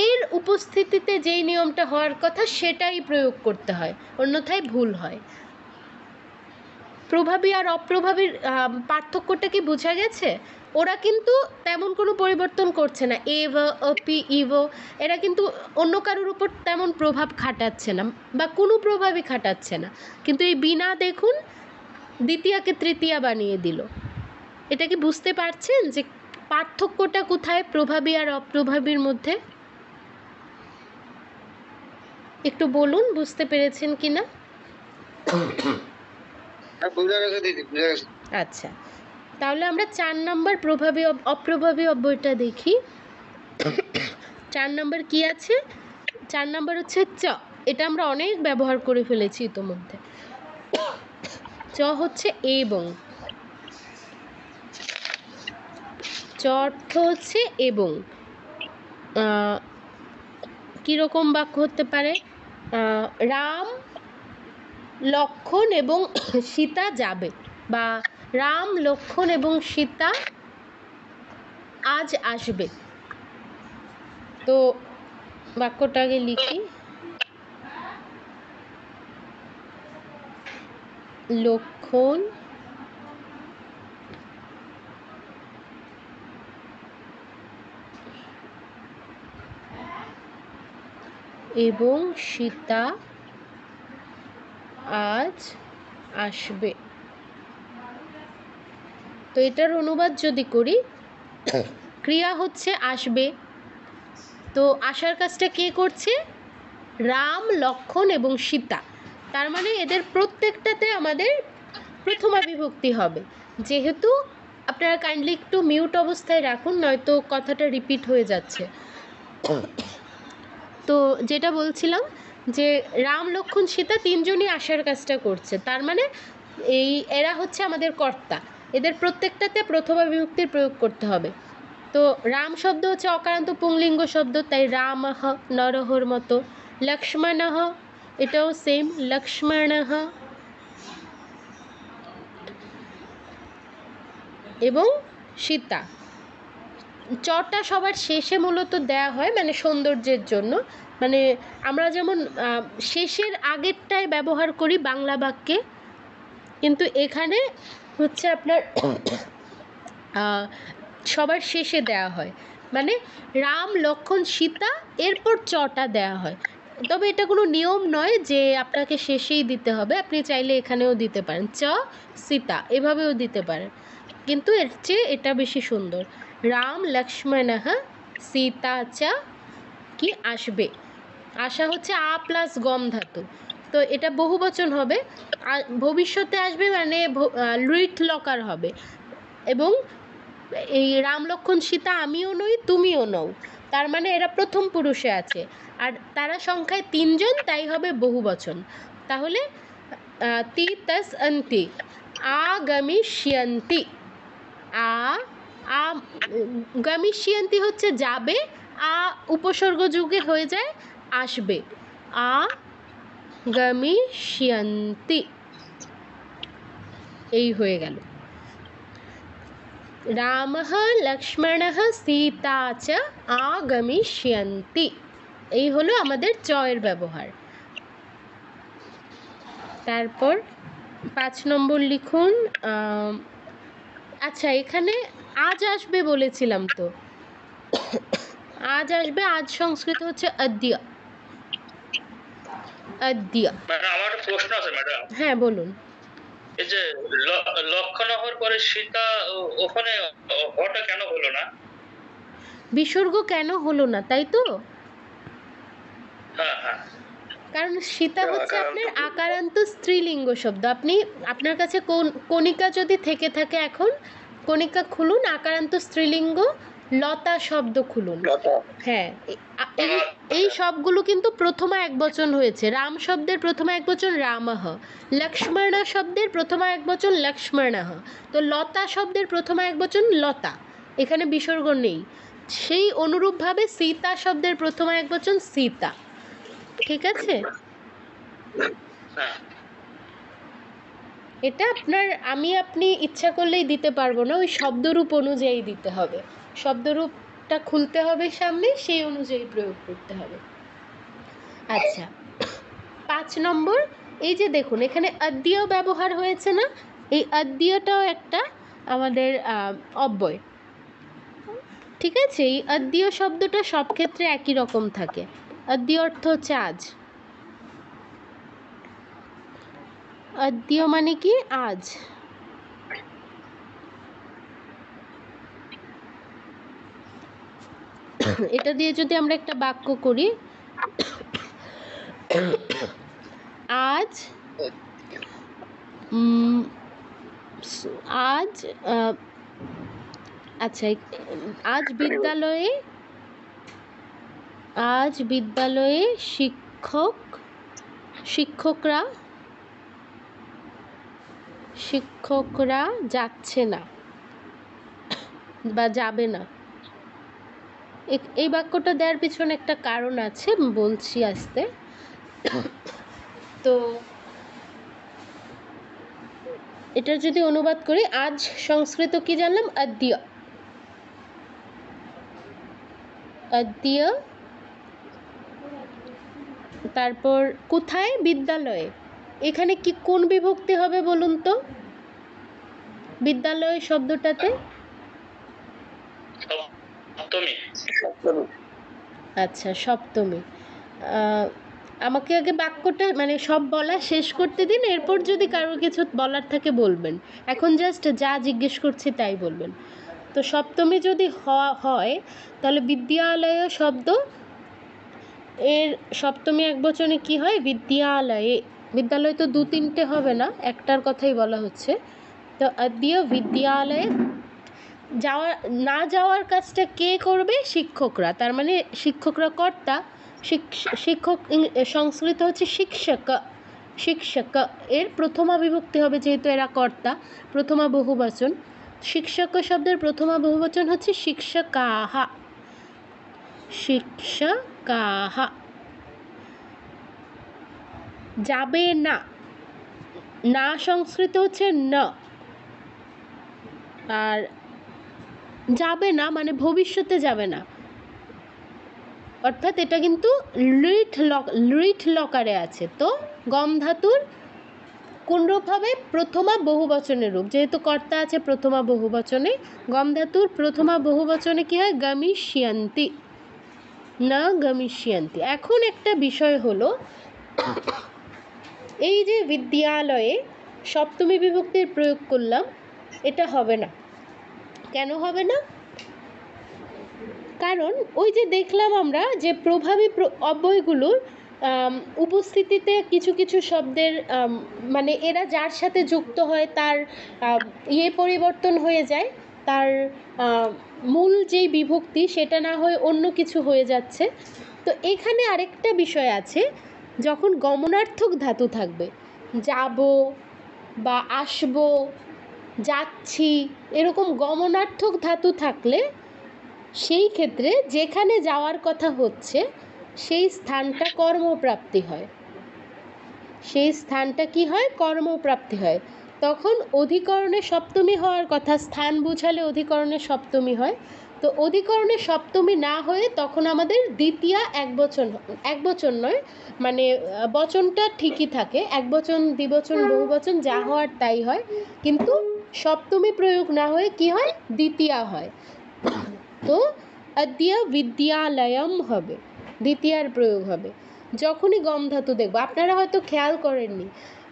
এর উপস্থিতিতে যেই নিয়মটা হওয়ার কথা সেটাই প্রয়োগ করতে হয়, অন্যথায় ভুল হয়। প্রভাবী আর অপ্রভাবীর পার্থক্যটা কি বোঝা গেছে? ওরা কিন্তু তেমন কোনো পরিবর্তন করছে না, এভ অপি ইভ, এরা কিন্তু অন্য কারোর উপর তেমন প্রভাব খাটাচ্ছে না বা কোনো প্রভাবই খাটাচ্ছে না। কিন্তু এই বিনা দেখুন দ্বিতীয়াকে তৃতীয়া বানিয়ে দিল। এটা কি বুঝতে পারছেন যে পার্থক্যটা কোথায় প্রভাবী আর অপ্রভাবীর মধ্যে? একটু বলুন বুঝতে পেরেছেন কি না? বুঝা গেছে দিদি, বুঝা গেছে। আচ্ছা, তাহলে আমরা 4 নম্বর প্রভাবী অপ্রভাবী অব্যয়টা দেখি। 4 নম্বর কি আছে? 4 নম্বর হচ্ছে চ। এটা আমরা অনেক ব্যবহার করে ফেলেছি ইতোমধ্যে। চ হচ্ছে এবং, চ অর্থ হচ্ছে এবং। কীরকম বাক্য হতে পারে? রাম লক্ষ্মণ এবং সীতা যাবে, বা রাম লক্ষ্মণ এবং সীতা আজ আসবে। তো বাক্যটা আগে লিখি। লক্ষ্মণ এবং সীতা আজ আসবে। তো এটার অনুবাদ যদি করি, ক্রিয়া হচ্ছে আসবে, তো আসার কাজটা কে করছে? রাম লক্ষ্মণ এবং সীতা। তার মানে এদের প্রত্যেকটাতে আমাদের প্রথমা বিভক্তি হবে। যেহেতু আপনারা কাইন্ডলি একটু মিউট অবস্থায় রাখুন, নয়তো কথাটা রিপিট হয়ে যাচ্ছে। তো যেটা বলছিলাম যে রাম লক্ষ্মণ সীতা তিনজনই আসার কাজটা করছে, তার মানে এরা হচ্ছে আমাদের কর্তা, এদের প্রত্যেকটাতে প্রথমা বিভক্তির প্রয়োগ করতে হবে। তো রাম শব্দ হচ্ছে অকারান্ত পুংলিঙ্গ শব্দ, তাই রামঃ নরহর মতো। লক্ষ্মণঃ, এটাও সেম, লক্ষ্মণঃ। এবং সীতা, চটা সবার শেষে মূলত দেয়া হয় মানে সৌন্দর্যের জন্য। মানে আমরা যেমন শেষের আগেরটায় ব্যবহার করি বাংলা বাক্যে, কিন্তু এখানে হচ্ছে আপনার সবার শেষে দেয়া হয়, মানে রাম লক্ষ্মণ সীতা এরপর চটা দেয়া হয়। তবে এটা কোনো নিয়ম নয় যে আপনাকে শেষেই দিতে হবে, আপনি চাইলে এখানেও দিতে পারেন, চ সীতা এভাবেও দিতে পারেন, কিন্তু এর চেয়ে এটা বেশি সুন্দর। রাম লক্ষ্মণঃ সীতা চ কি আসবে। আশা হচ্ছে আ প্লাস গম ধাতু, তো এটা বহুবচন হবে, ভবিষ্যতে আসবে মানে লৃট লকার হবে। এবং এই রাম লক্ষ্মণ সীতা আমিও নই তুমিও নও, তার মানে এরা প্রথম পুরুষে আছে, আর তারা সংখ্যায় 3 জন, তাই হবে বহুবচন। তাহলে তি তস অন্তি আগমিষ্যন্তি। গমিষ্যন্তি হচ্ছে যাবে, উপসর্গ যুগে হয়ে যায় আসবে, গমিষ্যন্তি, এই হয়ে গেল। রামঃ লক্ষ্মণঃ সীতা চ আগমিষ্যন্তি, এই হলো আমাদের চ এর ব্যবহার। তারপর 5 নম্বর লিখুন। আচ্ছা, এখানে আজ আসবে বলেছিলাম তো, আজ আসবে, আজ সংস্কৃত হচ্ছে অদ্য। অদ্য। ম্যাডাম আমার একটা প্রশ্ন আছে ম্যাডাম। হ্যাঁ বলুন। এই যে লক্ষণ হওয়ার পরে সীতা, ওখানে হটা কেন হলো না? বিসর্গ কেন হলো না, তাই তো? হ্যাঁ হ্যাঁ, কারণ সীতা হচ্ছে আপনার আকারান্ত স্ত্রীলিঙ্গ শব্দ। আপনার কাছে কণিকা যদি থেকে থাকে, এখন কণিকা খুলুন, আকারান্ত স্ত্রীলিঙ্গ লতা শব্দ খুলুন। হ্যাঁ, এই সবগুলো কিন্তু প্রথমা একবচন হয়েছে। রাম শব্দের প্রথমা একবচন রামঃ, লক্ষ্মণ শব্দের প্রথমা একবচন লক্ষ্মণঃ, তো লতা শব্দের প্রথমা একবচন লতা, এখানে বিসর্গ নেই। সেই অনুরূপভাবে সীতা শব্দের প্রথমা একবচন সীতা। ঠিক আছে, এটা আপনি ইচ্ছা করলেই দিতে পারবো না, ওই শব্দরূপ অনুযায়ী দিতে হবে। শব্দরূপটা খুলতে হবে সামনে, সেই অনুযায়ী প্রয়োগ করতে হবে। আচ্ছা, 5 নম্বর, এই যে দেখুন এখানে অদ্যিয় ব্যবহার হয়েছে না, এই অদ্যিয়টাও একটা আমাদের অব্যয়। ঠিক আছে, এই অদ্যিয় শব্দটা সব ক্ষেত্রে একই রকম থাকে। অদ্যিয় অর্থ হচ্ছে আজ। অদ্যিয় মানে কি? আজ। এটা দিয়ে যদি আমরা একটা বাক্য করি, আজ আজ আচ্ছা, আজ বিদ্যালয়ে শিক্ষকরা যাচ্ছে না বা যাবে না। এই বাক্যটা দেওয়ার পিছনে একটা কারণ আছে, বলছি আস্তে। তো এটা যদি অনুবাদ করি, আজ সংস্কৃত কি জানলাম? অদ্যিয়। তারপর কোথায়? বিদ্যালয়ে। এখানে কি কোন বিভক্তি হবে বলুন তো বিদ্যালয় শব্দটাতে? আচ্ছা, সপ্তমী। আমাকে আগে বাক্যটা মানে সব বলা শেষ করতে দিন, এরপর যদি কারোর কিছু বলার থাকে বলবেন। এখন জাস্ট যা জিজ্ঞেস করছি তাই বলবেন। তো সপ্তমী যদি হয় তাহলে বিদ্যালয় শব্দ এর সপ্তমী একবচনে কি হয়? বিদ্যালয়ে। বিদ্যালয় তো 2-3টে হবে না, একটার কথাই বলা হচ্ছে। তো অদ্যিয় বিদ্যালয়ে না যাওয়ার কাজটা কে করবে? শিক্ষকরা। তার মানে শিক্ষকরা কর্তা। শিক্ষক সংস্কৃত হচ্ছে শিক্ষক। এর প্রথমা বিভক্তি হবে, যেহেতু এরা কর্তা, প্রথমা বহুবচন। শিক্ষক শব্দের প্রথমা বহুবচন হচ্ছে শিক্ষকাহা। যাবে না, না সংস্কৃত হচ্ছে ন। আর যাবে না মানে ভবিষ্যতে যাবে না, অর্থাৎ এটা কিন্তু লিট লকারে আছে। তো গম ধাতুর কোনরূপ হবে? প্রথমা বহুবচনের রূপ। যেহেতু কর্তা আছে প্রথমা বহুবচনে, গম ধাতুর প্রথমা বহুবচনে কি হয়? গমিষ্যন্তি, না গমিষ্যন্তি। এখন একটা বিষয় হলো, এই যে বিদ্যালয়ে সপ্তমী বিভক্তির প্রয়োগ করলাম, এটা হবে না। কেন হবে না? কারণ ওই যে দেখলাম আমরা যে প্রভাবী অব্যয়গুলোর উপস্থিতিতে কিছু কিছু শব্দের মানে এরা যার সাথে যুক্ত হয় তার পরিবর্তন হয়ে যায়, তার মূল যেই বিভক্তি সেটা না হয়ে অন্য কিছু হয়ে যাচ্ছে। তো এখানে আরেকটা বিষয় আছে, যখন গমনার্থক ধাতু থাকবে, যাব বা আসব, যাচ্ছি, এরকম গমনার্থক ধাতু থাকলে সেই ক্ষেত্রে যেখানে যাওয়ার কথা হচ্ছে সেই স্থানটা কর্মপ্রাপ্তি হয়। সেই স্থানটা কি হয়? কর্মপ্রাপ্তি হয়। তখন অধিকরণে সপ্তমী হওয়ার কথা, স্থান বুঝালে অধিকরণে সপ্তমী হয়। তো অধিকরণে সপ্তমী না হয়ে তখন আমাদের দ্বিতীয়া একবচন নয়, মানে বচনটা ঠিকই থাকে, একবচন দ্বিবচন বহুবচন যা হওয়ার তাই হয়, কিন্তু সপ্তমী প্রয়োগ না হয়ে কি হয়? দ্বিতীয়া হয়। তো অদ্য বিদ্যালয়ম হবে, দ্বিতীয়ার প্রয়োগ হবে যখনই গম ধাতু দেখব। আপনারা হয়তো খেয়াল করেননি,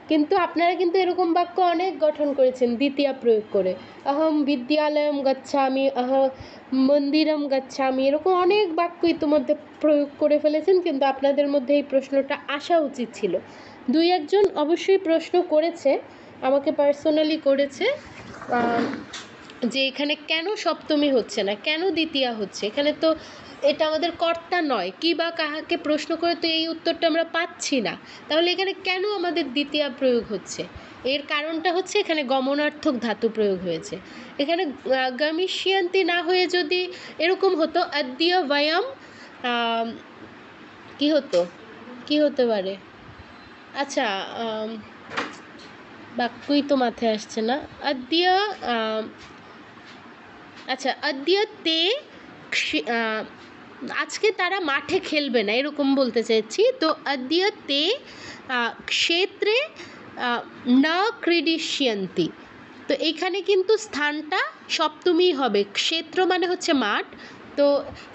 কিন্তু আপনারা কিন্তু এরকম বাক্য অনেক গঠন করেছেন দ্বিতীয়া প্রয়োগ করে। অহম বিদ্যালয়ম গচ্ছামি, মন্দিরম গচ্ছামি, এরকম অনেক বাক্য ইতিমধ্যে প্রয়োগ করে ফেলেছেন, কিন্তু আপনাদের মধ্যে এই প্রশ্নটা আসা উচিত ছিল। 2-1 অবশ্যই প্রশ্ন করেছে, আমাকে পার্সোনালি করেছে, যে এখানে কেন সপ্তমী হচ্ছে না, কেন দ্বিতীয়া হচ্ছে। এখানে তো এটা আমাদের কর্তা নয়, কি বা কাহাকে প্রশ্ন করে তো এই উত্তরটা আমরা পাচ্ছি না, তাহলে এখানে কেন আমাদের দ্বিতীয়া প্রয়োগ হচ্ছে? এর কারণটা হচ্ছে এখানে গমনার্থক ধাতু প্রয়োগ হয়েছে। এখানে গমিষ্যন্তি না হয়ে যদি এরকম হতো অদ্য বয়ম, কি হতো? কি হতে পারে? আচ্ছা, বাক্যই তো মাথায় আসছে না। অদ্য আচ্ছা, অদ্য তে আজকে তারা মাঠে খেলবে না, এরকম বলতে চাইছি। তো অদ্য তে ক্ষেত্রে না ক্রীডিষ্যন্তি। তো এইখানে কিন্তু স্থানটা সপ্তমী হবে। ক্ষেত্র মানে হচ্ছে মাঠ, তো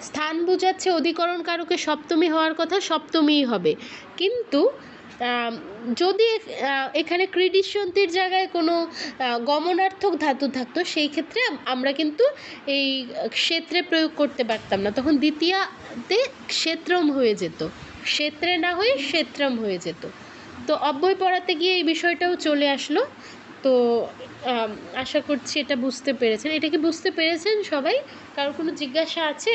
স্থান বোঝাচ্ছে অধিকরণ কারকে সপ্তমী হওয়ার কথা, সপ্তমীই হবে। কিন্তু যদি এখানে ক্রীডিষ্যন্তির জায়গায় কোনো গমনার্থক ধাতু থাকতো, সেই ক্ষেত্রে আমরা কিন্তু এই ক্ষেত্রে প্রয়োগ করতে পারতাম না, তখন দ্বিতীয়াতে ক্ষেত্রম হয়ে যেত, ক্ষেত্রে না হয়ে ক্ষেত্রম হয়ে যেত। তো অব্যয় পড়াতে গিয়ে এই বিষয়টাও চলে আসলো। তো আশা করছি এটা বুঝতে পেরেছেন। এটা কি বুঝতে পেরেছেন সবাই? কারোর কোনো জিজ্ঞাসা আছে?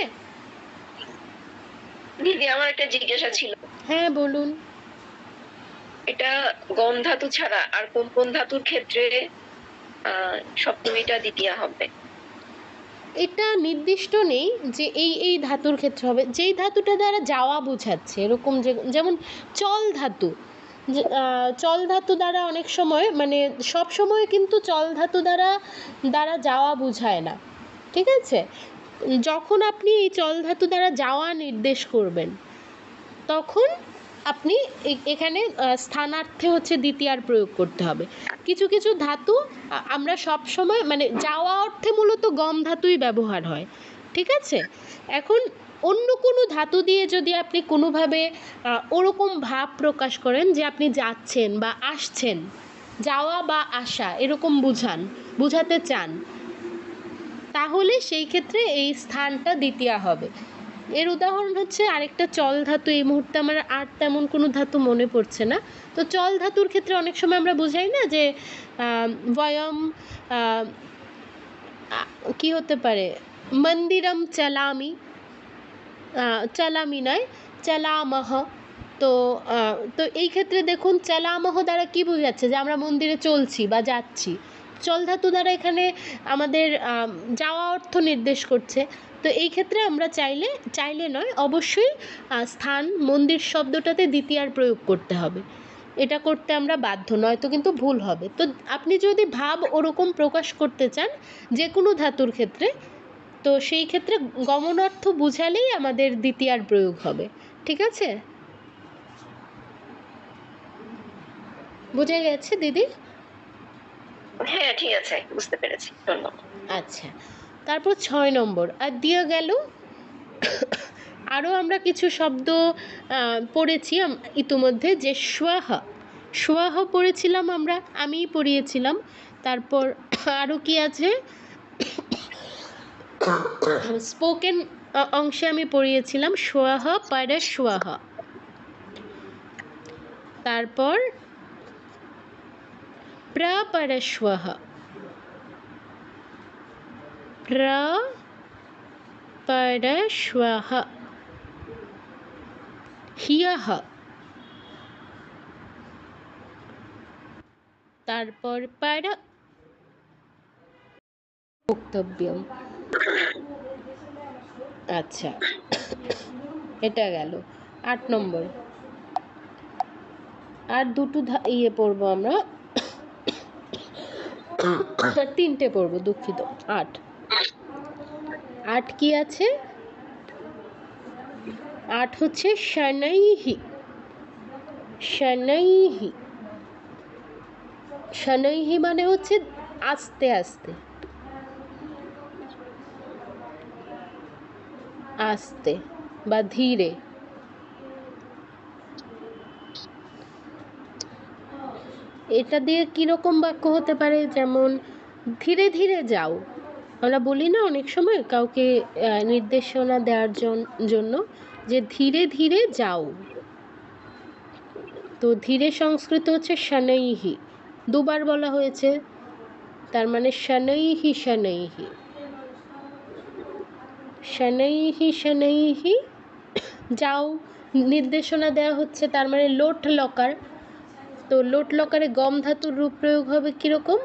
দিদি, আমার একটা জিজ্ঞাসা ছিল। হ্যাঁ, বলুন। এটা গম ধাতু ছাড়া আর কোন কোন ধাতুর ক্ষেত্রে সপ্তমীটা দ্বিতীয়া হবে? এটা নির্দিষ্ট নেই যে এই ধাতুর ক্ষেত্রে হবে, যেই ধাতুটা দ্বারা যাওয়া বোঝাচ্ছে, এরকম যেমন চল ধাতু, চল ধাতু দ্বারা অনেক সময়, মানে সব সময় কিন্তু চল ধাতু দ্বারা যাওয়া বোঝায় না, ঠিক আছে? যখন আপনি এই চল ধাতু দ্বারা যাওয়া নির্দেশ করবেন, তখন আপনি এখানে স্থানার্থে হচ্ছে দ্বিতীয়ার প্রয়োগ করতে হবে। কিছু কিছু ধাতু আমরা সব সময়, মানে যাওয়া অর্থে মূলত গম ধাতুই ব্যবহার হয়, ঠিক আছে? এখন অন্য কোনো ধাতু দিয়ে যদি আপনি কোনোভাবে ওরকম ভাব প্রকাশ করেন যে আপনি যাচ্ছেন বা আসছেন, যাওয়া বা আসা এরকম বুঝাতে চান, তাহলে সেই ক্ষেত্রে এই স্থানটা দ্বিতীয়া হবে। এর উদাহরণ হচ্ছে আরেকটা চল ধাতু, এই মুহূর্তে আমার আর তেমন কোনো ধাতু মনে পড়ছে না। তো চল ধাতুর ক্ষেত্রে অনেক সময় আমরা বোঝাই না যে বয়ম কি হতে পারে, মন্দিরম চালামি, চালামি নয়, চালামহ। তো তো এই ক্ষেত্রে দেখুন চালামহ দ্বারা কি বোঝাচ্ছে, যে আমরা মন্দিরে চলছি বা যাচ্ছি। চল ধাতু দ্বারা এখানে আমাদের যাওয়া অর্থ নির্দেশ করছে। তো এই ক্ষেত্রে আমরা চাইলে নয়, অবশ্যই স্থান মন্দির শব্দটাতে দ্বিতীয়ার প্রয়োগ করতে হবে। এটা করতে আমরা বাধ্য, নয়তো কিন্তু ভুল হবে। তো আপনি যদি ভাব ওরকম প্রকাশ করতে চান যে কোনো ধাতুর ক্ষেত্রে, তো সেই ক্ষেত্রে গমনার্থ বুঝালেই আমাদের দ্বিতীয়ার প্রয়োগ হবে, ঠিক আছে? বোঝা গেছে দিদি? হ্যাঁ, ঠিক আছে, বুঝতে পেরেছি, ধন্যবাদ। আচ্ছা, তারপর 6 নম্বর আর দিয়ে গেল। আরও আমরা কিছু শব্দ পড়েছি ইতিমধ্যে, যে সোয়াহ পড়েছিলাম আমরা, আমিই পড়িয়েছিলাম। তারপর আরও কি আছে, স্পোকেন অংশে আমি পড়িয়েছিলাম সোয়াহ পায়রা সোয়াহ। তারপর প্রপরশ্বহ, প্রপরশ্বহ, হিয়ঃ, তারপর পর বক্তব্যম। আচ্ছা, এটা গেল 8 নম্বর। আর দুটো পড়বো আমরা, 3টে পড়বো, দুঃখিত। 8 কি আছে? 8 হচ্ছে শনৈহি। শনৈহি, শনৈহি মানে হচ্ছে আস্তে আস্তে, আস্তে বা ধীরে। এটা দিয়ে কীরকম বাক্য হতে পারে, যেমন ধীরে ধীরে যাও। আমরা বলি না অনেক সময় কাউকে নির্দেশনা দেওয়ার জন্য যে ধীরে ধীরে যাও। তো ধীরে সংস্কৃত হচ্ছে শনৈহি, দুবার বলা হয়েছে, তার মানে শনৈহি শনৈহি, শনৈহি শনৈহি যাও নির্দেশনা দেওয়া হচ্ছে, তার মানে লোট লকার। তো লোট লকারে গম ধাতুর রূপ প্রয়োগ হবে কীরকম,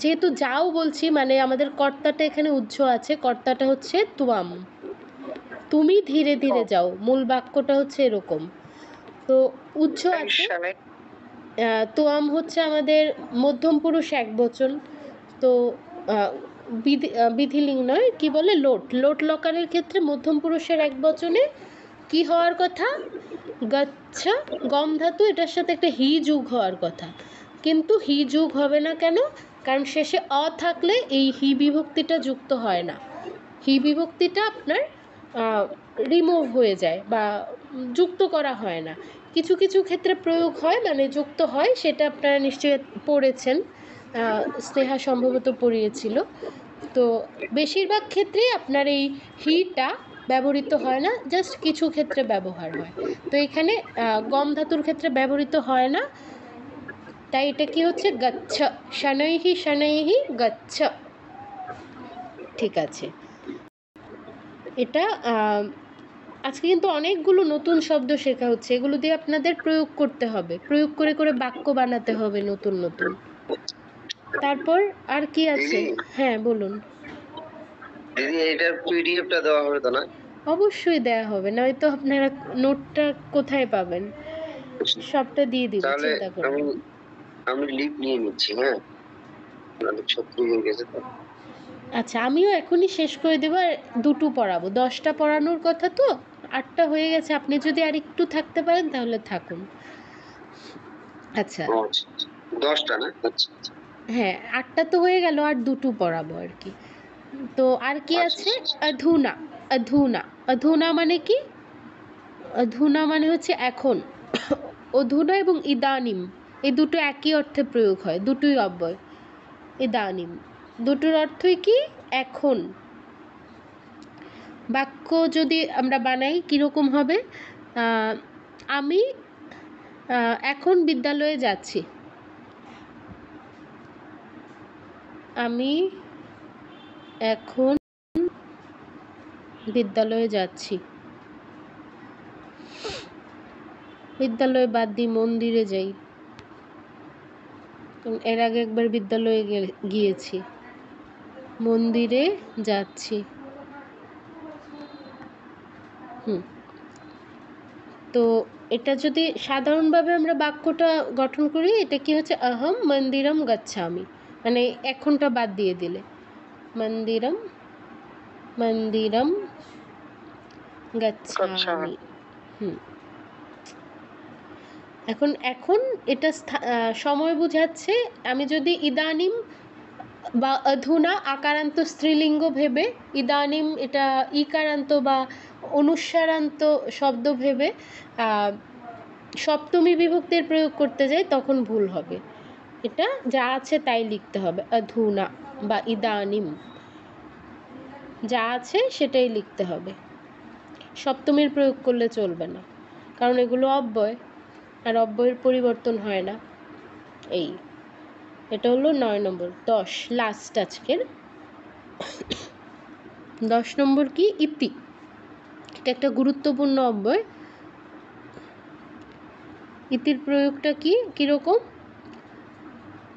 যেহেতু যাও বলছি, মানে আমাদের কর্তাটা এখানে উজ্জ আছে, কর্তাটা হচ্ছে তুয়াম, তুমি ধীরে ধীরে যাও, মূল বাক্যটা হচ্ছে এরকম। তো উজ্জ আছে, তোয়াম হচ্ছে আমাদের মধ্যম পুরুষ একবচন। তো বিধিলিঙ্গ নয়, কি বলে, লোট। লোট লকারের ক্ষেত্রে মধ্যম পুরুষের এক বচনে কি হওয়ার কথা? গচ্ছ। গম ধাতু, এটার সাথে একটা হি যুগ হওয়ার কথা, কিন্তু হি যুগ হবে না কেন? কারণ শেষে অ থাকলে এই হি বিভক্তিটা যুক্ত হয় না, হি বিভক্তিটা আপনার রিমুভ হয়ে যায় বা যুক্ত করা হয় না। কিছু কিছু ক্ষেত্রে প্রয়োগ হয়, মানে যুক্ত হয়, সেটা আপনারা নিশ্চয়ই পড়েছেন, স্নেহা সম্ভবত পড়িয়েছিল। তো বেশিরভাগ ক্ষেত্রেই আপনার এই হিটা ব্যবহৃত হয় না, জাস্ট কিছু ক্ষেত্রে ব্যবহার হয়। তো এখানে গম ধাতুর ক্ষেত্রে ব্যবহৃত হয় না, তাই এটা কি হচ্ছে? গচ্ছ। শনৈহি শনৈহি গচ্ছ। ঠিক আছে, এটা আজকে কিন্তু অনেকগুলো নতুন শব্দ শেখা হচ্ছে, এগুলো দিয়ে আপনাদের প্রয়োগ করতে হবে, প্রয়োগ করে করে বাক্য বানাতে হবে নতুন নতুন। তারপর আর কি আছে? হ্যাঁ বলুন। দিদি এটার পিডিএফটা দেওয়া হবে তো না? অবশ্যই দেয়া হবে, নয়তো আপনারা নোটটা কোথায় পাবেন? সবটা দিয়ে দিব, তাহলে চিন্তা করবেন। আমি লিভ নিয়ে নিচ্ছি, হ্যাঁ, নাহলে ছত্রিশ হয়ে গেছে তো। আচ্ছা, আমিও এখনই শেষ করে দেবো, আর দুটো পড়াবো, 10টা পড়ানোর কথা তো, 8টা হয়ে গেছে, আপনি যদি আর একটু থাকতে পারেন তাহলে থাকুন। আচ্ছা, ও, আচ্ছা, 10টা না? আচ্ছা আচ্ছা। হ্যাঁ 8টা তো হয়ে গেল, আর দুটো পড়াবো আর কি। তো আর কি আছে? অধুনা। অধুনা। অধুনা মানে কি? অধুনা মানে হচ্ছে এখন। অধুনা এবং ইদানিম এই দুটো একই অর্থে প্রয়োগ হয়, দুটোই অব্যয়। ইদানিম দুটোর অর্থই কি? এখন। বাক্য যদি আমরা বানাই কীরকম হবে? আমি এখন বিদ্যালয়ে যাচ্ছি। আমি এখন বিদ্যালয়ে যাচ্ছি। বিদ্যালয়ে বাদ দিই, মন্দিরে যাই। এর আগে একবার বিদ্যালয়ে গিয়েছি, মন্দিরে যাচ্ছি। তো এটা যদি সাধারণভাবে আমরা বাক্যটা গঠন করি, এটা কি হচ্ছে? অহম মন্দিরম গচ্ছামি, মানে এখনটা বাদ দিয়ে দিলে মন্দিরম, মন্দিরম গচ্ছামি। এখন এখন এটা সময় বোঝাচ্ছে। আমি যদি ইদানিম বা অধুনা আকারান্ত স্ত্রীলিঙ্গ ভেবে, ইদানিম এটা ইকারান্ত বা অনুস্বারান্ত শব্দ ভেবে সপ্তমী বিভক্তির প্রয়োগ করতে যাই, তখন ভুল হবে। এটা যা আছে তাই লিখতে হবে, অধুনা বা ইদানিম যা আছে সেটাই লিখতে হবে, সপ্তমীর প্রয়োগ করলে চলবে না, কারণ এগুলো অব্যয়, আর অব্যয়ের পরিবর্তন হয় না। এই এটা হলো 9 নম্বর। 10 লাস্ট আজকের। 10 নম্বর কি? ইতি। এটা একটা গুরুত্বপূর্ণ অব্যয়। ইতির প্রয়োগটা কি কীরকম?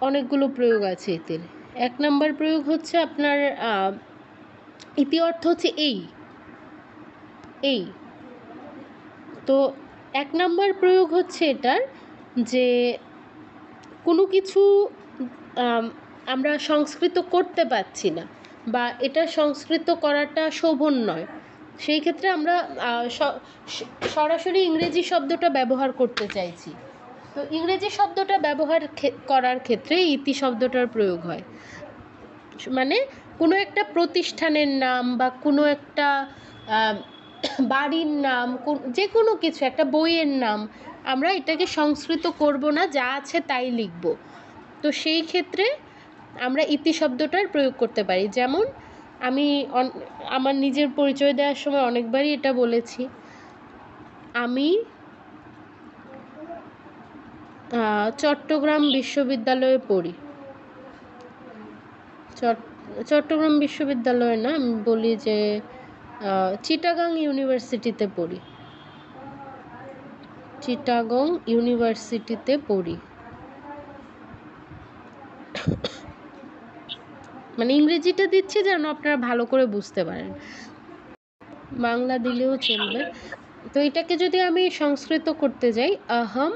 অনেকগুলো প্রয়োগ আছে ইতির। 1 নম্বর প্রয়োগ হচ্ছে আপনার ইতি অর্থ হচ্ছে এই এই। তো 1 নম্বর প্রয়োগ হচ্ছে এটার যে কোনো কিছু আমরা সংস্কৃত করতে পারছি না, বা এটা সংস্কৃত করাটা শোভন নয়, সেই ক্ষেত্রে আমরা সরাসরি ইংরেজি শব্দটা ব্যবহার করতে চাইছি। তো ইংরেজি শব্দটা ব্যবহার করার ক্ষেত্রে ইতি শব্দটার প্রয়োগ হয়। মানে কোনো একটা প্রতিষ্ঠানের নাম বা কোনো একটা বাড়ির নাম, যে কোনো কিছু, একটা বইয়ের নাম, আমরা এটাকে সংস্কৃত করব না, যা আছে তাই লিখব। তো সেই ক্ষেত্রে আমরা ইতি শব্দটার প্রয়োগ করতে পারি। যেমন আমি আমার নিজের পরিচয় দেওয়ার সময় অনেকবারই এটা বলেছি, আমি চট্টগ্রাম বিশ্ববিদ্যালয়ে পড়ি। চট্টগ্রাম বিশ্ববিদ্যালয়ে না, আমি বলি যে চিটাগাং ইউনিভার্সিটিতে পড়ি। চিটাগং ইউনিভার্সিটিতে পড়ি। মানে ইংরেজিটা দিচ্ছি যেন আপনারা ভালো করে বুঝতে পারেন, বাংলা দিলেও চলবে। তো এটাকে যদি আমি সংস্কৃত করতে যাই, আহম,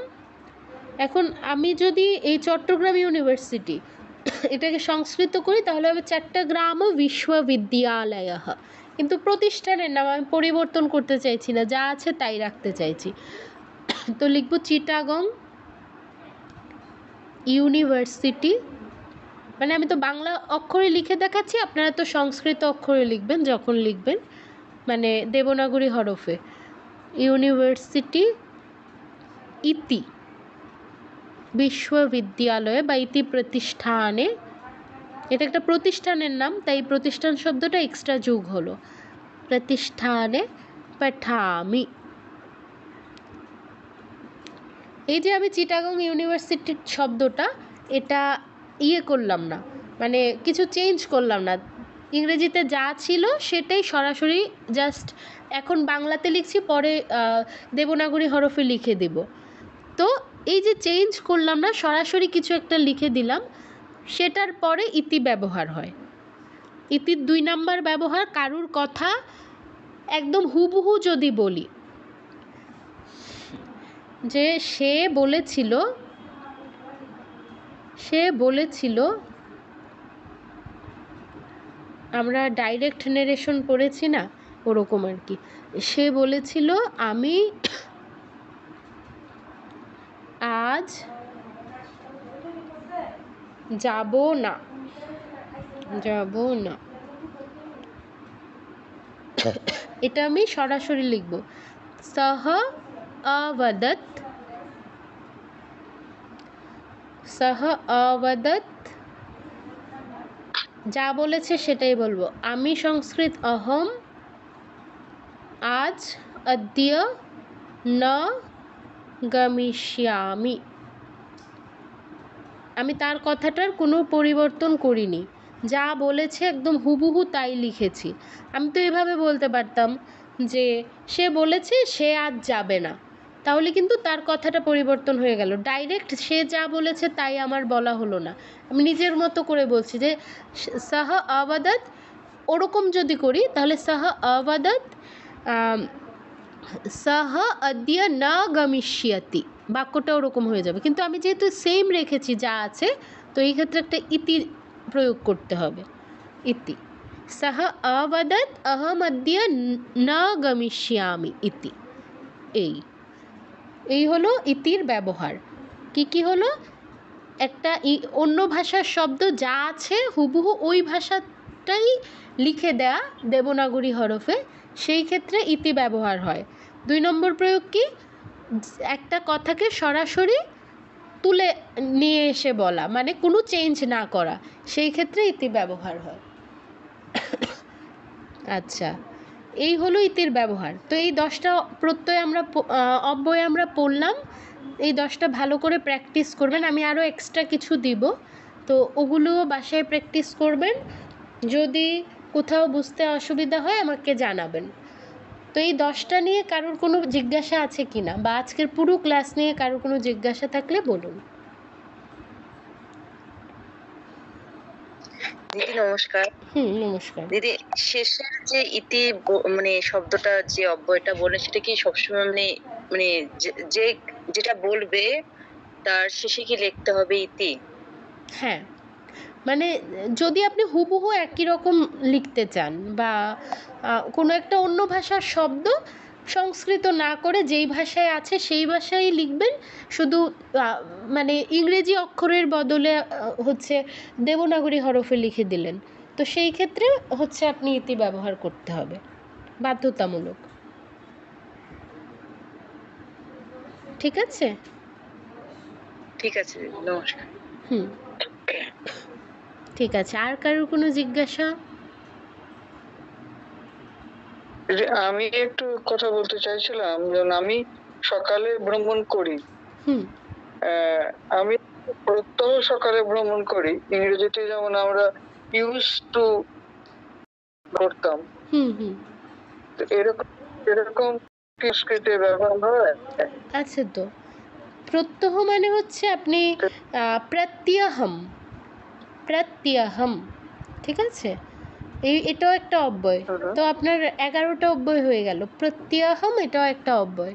এখন আমি যদি এই চট্টগ্রাম ইউনিভার্সিটি এটাকে সংস্কৃত করি তাহলে হবে চট্টগ্রাম বিশ্ববিদ্যালয়। কিন্তু প্রতিষ্ঠানের নাম আমি পরিবর্তন করতে চাইছি না, যা আছে তাই রাখতে চাইছি। তো লিখব চিটাগং ইউনিভার্সিটি, মানে আমি তো বাংলা অক্ষরে লিখে দেখাচ্ছি, আপনারা তো সংস্কৃত অক্ষরে লিখবেন যখন লিখবেন, মানে দেবনাগরী হরফে। ইউনিভার্সিটি ইতি বিশ্ববিদ্যালয়ে বা ইতি প্রতিষ্ঠানে, এটা একটা প্রতিষ্ঠানের নাম তাই প্রতিষ্ঠান শব্দটা এক্সট্রা যোগ হলো, প্রতিষ্ঠানে পাঠামি। এই যে আমি চিটাগং ইউনিভার্সিটির শব্দটা এটা করলাম না, মানে কিছু চেঞ্জ করলাম না, ইংরেজিতে যা ছিল সেটাই সরাসরি জাস্ট এখন বাংলাতে লিখছি, পরে দেবনাগরী হরফে লিখে দেব। তো এই যে চেঞ্জ করলাম না, সরাসরি কিছু একটা লিখে দিলাম, সেটার পরে ইতি ব্যবহার হয়। ইতির 2 নাম্বার ব্যবহার, কারুর কথা একদম হুবহু যদি বলি যে সে বলেছিল, আমরা ডাইরেক্ট নেরেশন পড়েছি না, ওরকম আর কি। সে বলেছিল আমি আজ যাব না, এটা আমি সরাসরি লিখব সহ অবদত, যা বলেছে সেটাই বলবো। আমি সংস্কৃত অহম আজ অদ্য ন গমিষ্যামি, আমি তার কথাটার কোনো পরিবর্তন করিনি, যা বলেছে একদম হুবহু তাই লিখেছি। আমি তো এভাবে বলতে পারতাম যে সে বলেছে সে আজ যাবে না, তাহলে কিন্তু তার কথাটা পরিবর্তন হয়ে গেল। ডাইরেক্ট সে যা বলেছে তাই আমার বলা হলো না, আমি নিজের মতো করে বলছি যে সহ অবদত, ওরকম যদি করি তাহলে সহ অবদত সহ অদ্য ন গমিষ্যতি, বাক্যটা ওরকম হয়ে যাবে। কিন্তু আমি যেহেতু সেম রেখেছি যা আছে, তো এই ক্ষেত্রে একটা ইতি প্রয়োগ করতে হবে, ইতি। সহ অবদত অহম অদ্য ন গমিষ্যামি ইতি। এই হলো ইতির ব্যবহার। কি হলো, একটা অন্য ভাষার শব্দ যা আছে হুবহু ওই ভাষাটাই লিখে দেয়া দেবনাগরী হরফে, সেই ক্ষেত্রে ইতি ব্যবহার হয়। 2 নম্বর প্রয়োগ কি, একটা কথাকে সরাসরি তুলে নিয়ে এসে বলা, মানে কোনো চেঞ্জ না করা, সেই ক্ষেত্রে ইতি ব্যবহার হয়। আচ্ছা, এই হলো ইতির ব্যবহার। তো এই 10টা প্রত্যয় অব্যয় আমরা পড়লাম, এই 10টা ভালো করে প্র্যাকটিস করবেন। আমি আরও এক্সট্রা কিছু দিব, তো ওগুলোও বাসায় প্র্যাকটিস করবেন। যদি কোথাও বুঝতে অসুবিধা হয় আমাকে জানাবেন। তো এই 10টা নিয়ে কারোর কোনো জিজ্ঞাসা আছে কি না, বা আজকের পুরো ক্লাস নিয়ে কারোর কোনো জিজ্ঞাসা থাকলে বলুন। দিদি নমস্কার। নমস্কার। দিদি, শেষের যে ইতি মানে শব্দটা, যে অব্যয়টা বলে, সেটা কি সবসময় মানে যে যেটা বলবে তার শেষে কি লিখতে হবে ইতি? হ্যাঁ, মানে যদি আপনি হুবহু একই রকম লিখতে চান, বা কোনো একটা অন্য ভাষার শব্দ সংস্কৃত না করে যেই ভাষায় আছে সেই ভাষায় লিখবেন, শুধু মানে ইংরেজি অক্ষরের বদলে হচ্ছে দেবনাগরী হরফে লিখে দিলেন, তো সেই ক্ষেত্রে হচ্ছে আপনি ইতি ব্যবহার করতে হবে, বাধ্যতামূলক। ঠিক আছে? ঠিক আছে দিদি, নমস্কার। ঠিক আছে, আর কারোর কোনো জিজ্ঞাসা? আমি একটু কথা বলতে চাইছিলাম, যেমন আমি সকালে ভ্রমণ করি, আমি প্রত্যহ সকালে ভ্রমণ করি, ইংরেজিতে যেমন আমরা ইউজ টু করতাম, এরকম সংস্কৃতে ব্যবহার হয়? আচ্ছা, তো প্রত্যহ মানে হচ্ছে আপনি প্রত্যয়হম, ঠিক আছে, এটাও একটা অব্যয়। তো আপনার 11টা অব্যয় হয়ে গেল। প্রত্যয়হম এটাও একটা অব্যয়।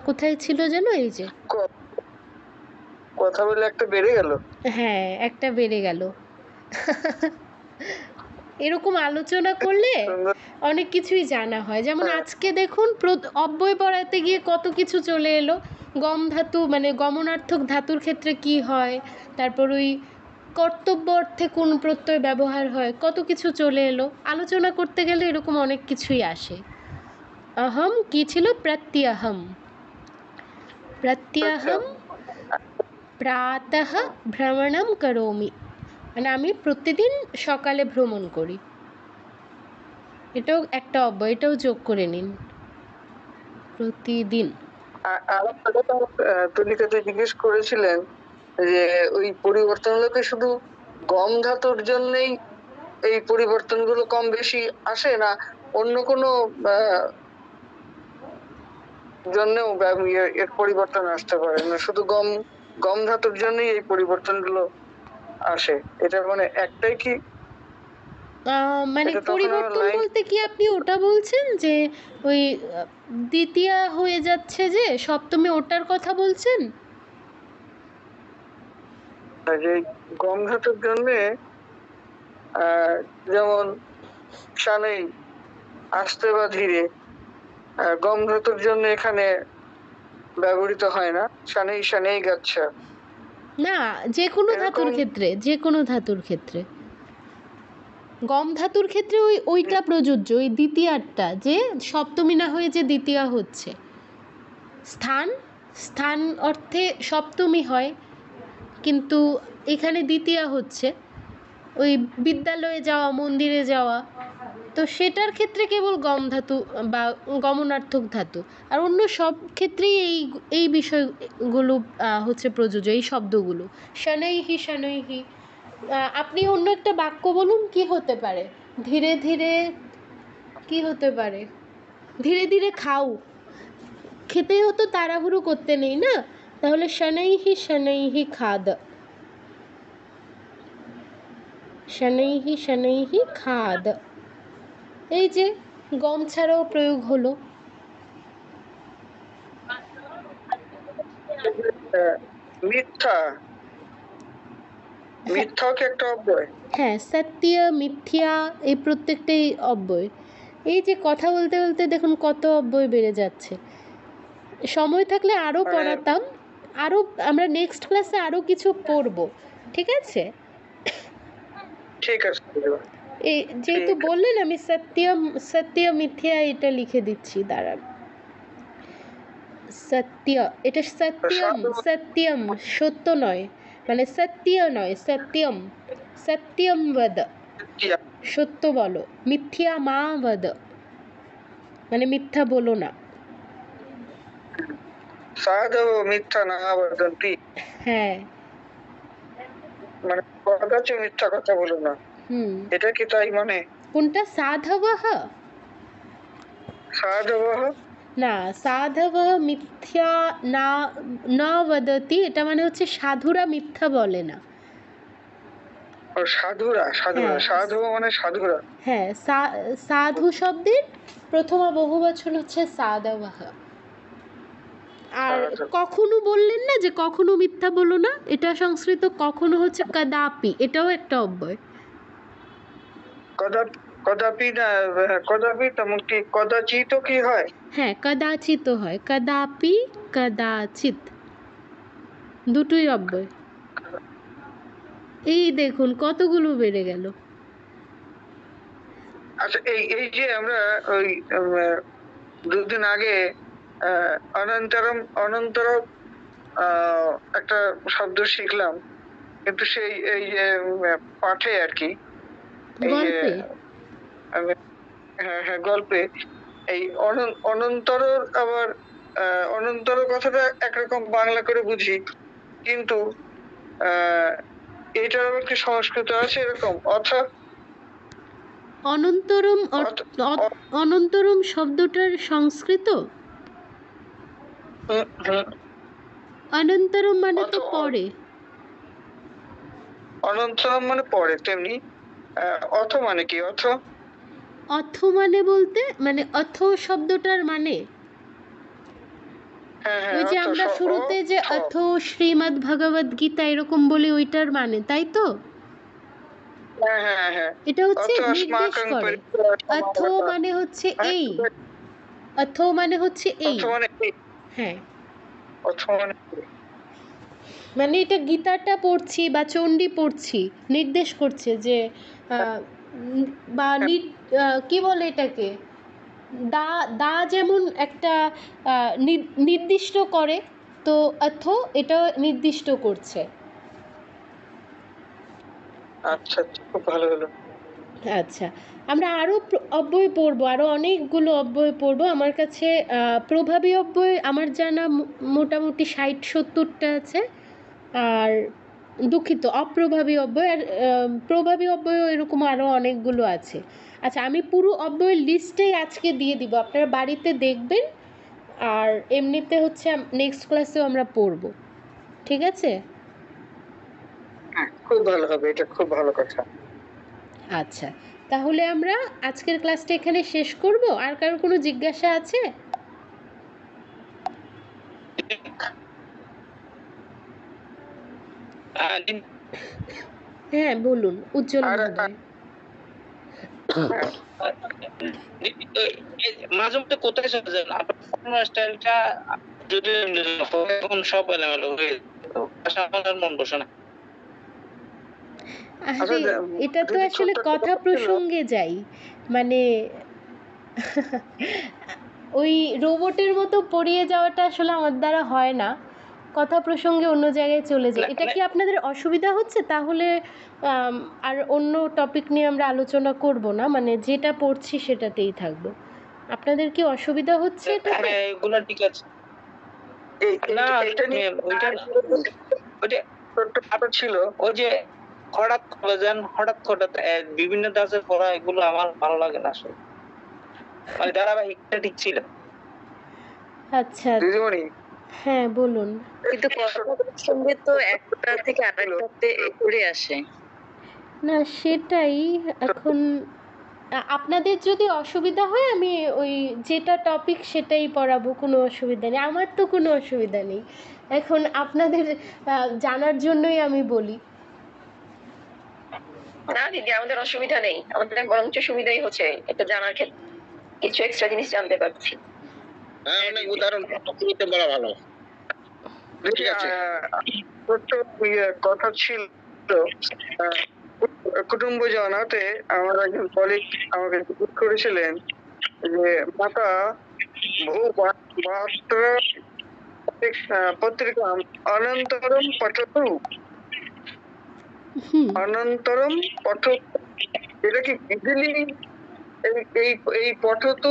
কোথায় ছিল যেন, এই যে কথা বলে একটা বেড়ে গেল। হ্যাঁ, একটা বেড়ে গেল। এরকম আলোচনা করলে সুন্দর। অনেক কিছুই জানা হয়। যেমন হ্যাঁ। আজকে দেখুন অব্যয় পড়াতে গিয়ে কত কিছু চলে এলো। গম ধাতু মানে গমনার্থক ধাতুর ক্ষেত্রে কি হয়, তারপর ওই কর্তব্য অর্থে কোন প্রত্যয় ব্যবহার হয়, কত কিছু চলে এলো। আলোচনা করতে গেলে এরকম অনেক কিছুই আসে। অহম কি ছিল? প্রত্যহম। প্রত্যহম প্রাতঃ ভ্রমণম করোমি, মানে আমি প্রতিদিন সকালে ভ্রমণ করি। এটাও একটা অব্যয়, এটাও যোগ করে নিন। প্রতিদিন। আর একটা কথা তুলিকাতে জিজ্ঞেস করেছিলেন যে ওই পরিবর্তনগুলোকে শুধু গম ধাতুর জন্যই এই পরিবর্তনগুলো কম বেশি আসে, না অন্য কোনো জন্যেও এর পরিবর্তন আসতে পারে? না শুধু গম ধাতুর জন্যই এই পরিবর্তনগুলো আসে? এটা মানে একটাই কি? মানে এটা তখন পরিবর্তন লাইন বলতে কি আপনি ওটা বলছেন যে ওই দ্বিতীয়া হয়ে যাচ্ছে যে সপ্তমী, ওটার কথা বলছেন? যে গম ধাতুর জন্যে যেমন শানেই আস্তে বা ধীরে, গম ধাতুর জন্য এখানে ব্যবহৃত হয় না, শানেই শানেই গাচ্ছা। না, যে কোনো ধাতুর এরকম ক্ষেত্রে, যে কোনো ধাতুর ক্ষেত্রে। গম ধাতুর ক্ষেত্রে ওইটা প্রযোজ্য, ওই দ্বিতীয়াটা, যে সপ্তমী না হয়ে যে দ্বিতীয়া হচ্ছে। স্থান স্থান অর্থে সপ্তমী হয়, কিন্তু এখানে দ্বিতীয়া হচ্ছে। ওই বিদ্যালয়ে যাওয়া, মন্দিরে যাওয়া, তো সেটার ক্ষেত্রে কেবল গম ধাতু বা গমনার্থক ধাতু। আর অন্য সব ক্ষেত্রেই এই বিষয়গুলো হচ্ছে প্রযোজ্য, এই শব্দগুলো। শনৈহি শনৈহি। আপনি অন্য একটা বাক্য বলুন, কি হতে পারে? ধীরে ধীরে কি হতে পারে? ধীরে ধীরে খাও। খেতেও তো তাড়াহুড়ো করতে নেই না, তাহলে শনৈহি শনৈহি খাদ। শনৈহি শনৈহি খাদ। এই যে গম ছাড়াও প্রয়োগ হলো। মিথ্যা, মিথ্যাও কি একটা অব্যয়? হ্যাঁ, সত্য মিথ্যা এই প্রত্যেকটাই অব্যয়। এই যে কথা বলতে বলতে দেখুন কত অব্যয় বেড়ে যাচ্ছে। সময় থাকলে আরও মানে পড়াতাম, আরও আমরা নেক্সট ক্লাসে আরও কিছু পড়বো, ঠিক আছে? ঠিক আছে। এই যেহেতু ঠিক। বললেন, আমি সত্য মিথ্যা এটা লিখে দিচ্ছি, দাঁড়ান। সত্য, এটা সত্যম, সাধু- সত্যম সত্য নয়, মানে সত্য নয়, সত্যম। সত্যম বদ, সত্য বলো। মিথ্যা মা বদ, মানে মিথ্যা বলো না। সাধব মিথ্যা না বদন্তি, হ্যাঁ। মানে কদাচ মিথ্যা কথা বলো না, এটা কি তাই? মানে কোনটা? সাধবঃ? সাধব না, সাধবঃ মিথ্যা না না বদতি, এটা মানে হচ্ছে সাধুরা মিথ্যা বলে না। ও সাধুরা, সাধুরা, হ্যাঁ। সাধু মানে সাধুরা। হ্যাঁ, সাধু শব্দের প্রথমা বহুবচন হচ্ছে সাধবঃ। আর কখনো বললেন না যে কখনো মিথ্যা বলো না, এটা সংস্কৃত কখনো হচ্ছে কদাপি, এটাও একটা অব্যয়। কদাপি না, কদাপি তেমন কি কদাচিত কি হয়? হ্যাঁ, কদাচিত হয়, কদাপি কদাচিত, দুটোই অব্যয়। এই দেখুন কতগুলো বেড়ে গেল। আচ্ছা, এই এই যে আমরা ওই দুদিন আগে অনন্তরম অনন্তরম একটা শব্দ শিখলাম, কিন্তু সেই এই যে পাঠে আর কি, এই যে গল্পে? হ্যাঁ হ্যাঁ গল্পে, এই অনন্তর, আবার অনন্তর কথাটা একরকম বাংলা করে বুঝি, কিন্তু এটার আবার কি সংস্কৃত আছে এরকম? অর্থাৎ অনন্তরম, অনন্তরম শব্দটার সংস্কৃত? অনন্তরম মানে তো পরে। অনন্তরম মানে পরে, তেমনি অথ মানে কি? অথ অথ মানে বলতে, মানে অথ শব্দটার মানে হ্যাঁ হ্যাঁ ওই যে অথ আমরা আমরা শুরুতে যে অথ শ্রীমদ্ ভগবদ গীতা এরকম বলি ওইটার মানে, তাই তো? হ্যাঁ হ্যাঁ হ্যাঁ। এটা হচ্ছে অথ নির্দেশ স্মাকং করে। অথ মানে হচ্ছে এই, অথ মানে হচ্ছে এই। অথ মানে কি? হ্যাঁ, অথ মানে কি? মানে এটা গীতাটা পড়ছি বা চণ্ডী পড়ছি, নির্দেশ করছে যে বা কি বলে এটাকে, দা দা যেমন একটা নির্দিষ্ট করে, তো অথ এটা নির্দিষ্ট করছে। আচ্ছা আচ্ছা, খুব ভালো হলো। আচ্ছা, আমরা আরও অব্যয় পড়বো, আরও অনেকগুলো অব্যয় পড়বো। আমার কাছে প্রভাবী অব্যয় আমার জানা মোটামুটি 60-70টা আছে, আর দুঃখিত অপ্রভাবী অব্যয় আর প্রভাবী অব্যয় এরকম আরও অনেকগুলো আছে। আচ্ছা, আমি পুরো অব্যয়ের লিস্টেই আজকে দিয়ে দিব, আপনারা বাড়িতে দেখবেন। আর এমনিতে হচ্ছে নেক্সট ক্লাসেও আমরা পড়বো, ঠিক আছে? হ্যাঁ, খুব ভালো হবে, এটা খুব ভালো কথা। আচ্ছা, তাহলে আমরা আজকের ক্লাসটা এখানে শেষ করব। আর কারো কোনো জিজ্ঞাসা আছে? হ্যাঁ বলুন, উজ্জ্বল মহোদয়। মাঝে মধ্যে কোথায় চলে যান আপনার স্টাইলটা, যদি এখন সব এলোমেলো হয়ে আমার মন বসে না। আরে এটা তো আসলে কথা প্রসঙ্গে যাই, মানে ওই রোবটের মতো পড়িয়ে যাওয়াটা আসলে আমার দ্বারা হয় না, কথা প্রসঙ্গে অন্য জায়গায় চলে যায়। এটা কি আপনাদের অসুবিধা হচ্ছে? তাহলে আর অন্য টপিক নিয়ে আমরা আলোচনা করব না, মানে যেটা পড়ছি সেটাতেই থাকবো। আপনাদের কি অসুবিধা হচ্ছে এটাতে? এগুলো ঠিক আছে না, ওইটা ছিল ওই যে হঠাৎ করে যান, হঠাৎ বিভিন্ন দাসের পড়া, এগুলো আমার ভালো লাগে না আসলে। ওই ধারাবাহিকটা ঠিক ছিল। আচ্ছা দিদিমণি, হ্যাঁ বলুন। কিন্তু কথার সঙ্গে তো একটা থেকে আরেকটাতে ঘুরে আসে। না সেটাই, এখন আপনাদের যদি অসুবিধা হয় আমি ওই যেটা টপিক সেটাই পড়াবো, কোনো অসুবিধা নেই, আমার তো কোনো অসুবিধা নেই। এখন আপনাদের জানার জন্যই আমি বলি। না দিদি, আমাদের অসুবিধা নেই, আমাদের বরঞ্চ সুবিধাই হচ্ছে এটা জানার ক্ষেত্রে, কিছু এক্সট্রা জিনিস জানতে পারছি। হ্যাঁ, অনেক উদাহরণ দিতে বলা ভালো। ঠিক আছে, কথা ছিল কুটুম্ব জানাতে আমার একজন কলিগ আমাকে জিজ্ঞেস করেছিলেন যে মাতা বহু পত্রিকা অনন্তরম পঠতু, অনন্তরম পঠতু, এটা কি বিধিলি? এই পঠতু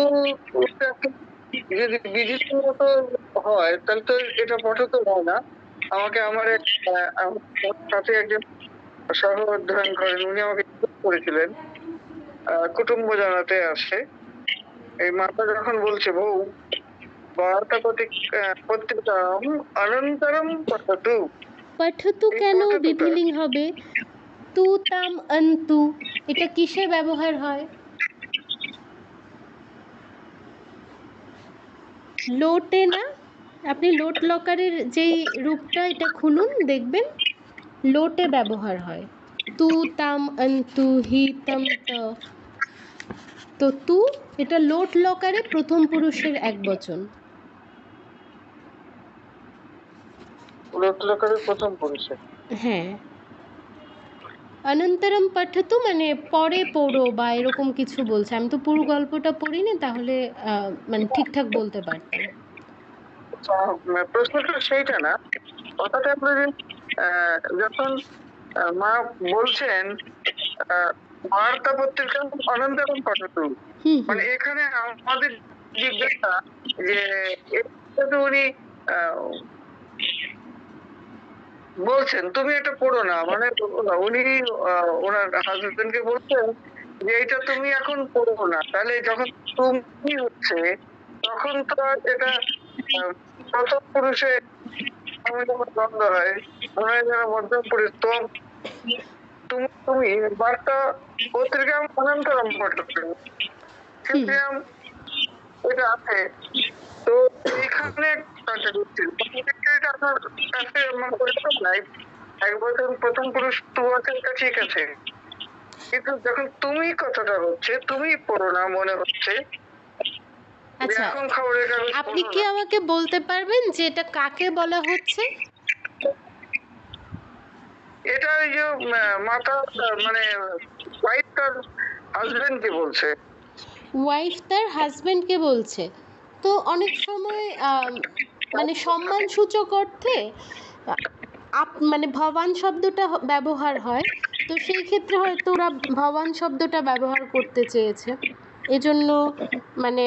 যদি বিধির মতো হয় তাহলে তো এটা পঠতু হয় না। আমাকে আমার এক সাথে একজন সহ অধ্যয়ন করেন, উনি আমাকে করেছিলেন কুটুম্ব জানাতে আসে এই মাতা যখন বলছে বউ বার্তা পত্রিকা অনন্তরম পঠতু, পঠতু কেন বিধিলিঙ্গ হবে? তু তাম অন্তু, এটা কিসে ব্যবহার হয়? লোটে না? আপনি লোট লকারের যেই রূপটা এটা খুলুন, দেখবেন লোটে ব্যবহার হয়। তু তাম অন্তু হি তম ত, তো তু এটা লোট লকারে প্রথম পুরুষের একবচন। লোট লকারের প্রথম পুরুষের। হ্যাঁ, অনন্তরম পঠতু মানে পরে পড়ো বা এরকম কিছু বলছে। আমি তো পুরো গল্পটা পড়িনি, তাহলে মানে ঠিকঠাক বলতে পারতাম। প্রশ্নটা সেইটা না, কথাটা আপনার যখন মা বলছেন বার্তা পত্রিকা অনন্তরম পঠতু, মানে এখানে আমাদের জিজ্ঞাসা যে উনি বলছেন তুমি এটা পড়ো না, মানে উনি ওনার হাজবেন্ডকে বলছেন যে এটা তুমি এখন পড়ো না, তাহলে যখন তুমি হচ্ছে তখন তো এটা প্রথম পুরুষে দ্বন্দ্ব হয়, মনে হয় যেন মধ্যম পুরুষ। তো তুমি বার্তা পত্রিকা অনন্তরম পঠতু, এটা আছে। তো এখানে কন্ট্রাডিকশন এটা আমার কাছে মনে করতে নাই। একবার প্রথম পুরুষ তু আছে, এটা ঠিক আছে, কিন্তু যখন তুমি কথাটা হচ্ছে, তুমি পড়ো না মনে হচ্ছে যে আচ্ছা, এখন খবরের কাগজ আপনি পড়ো কি না। আমাকে বলতে পারবেন যে এটা কাকে বলা হচ্ছে? এটা ওই যে মাতা মানে ওয়াইফ তার হাজবেন্ডকে বলছে। ওয়াইফ তার হাজবেন্ডকে বলছে। তো অনেক সময় মানে সম্মানসূচক অর্থে মানে ভবান শব্দটা ব্যবহার হয়। তো সেই ক্ষেত্রে হয়তো ওরা ভবান শব্দটা ব্যবহার করতে চেয়েছে, এজন্য মানে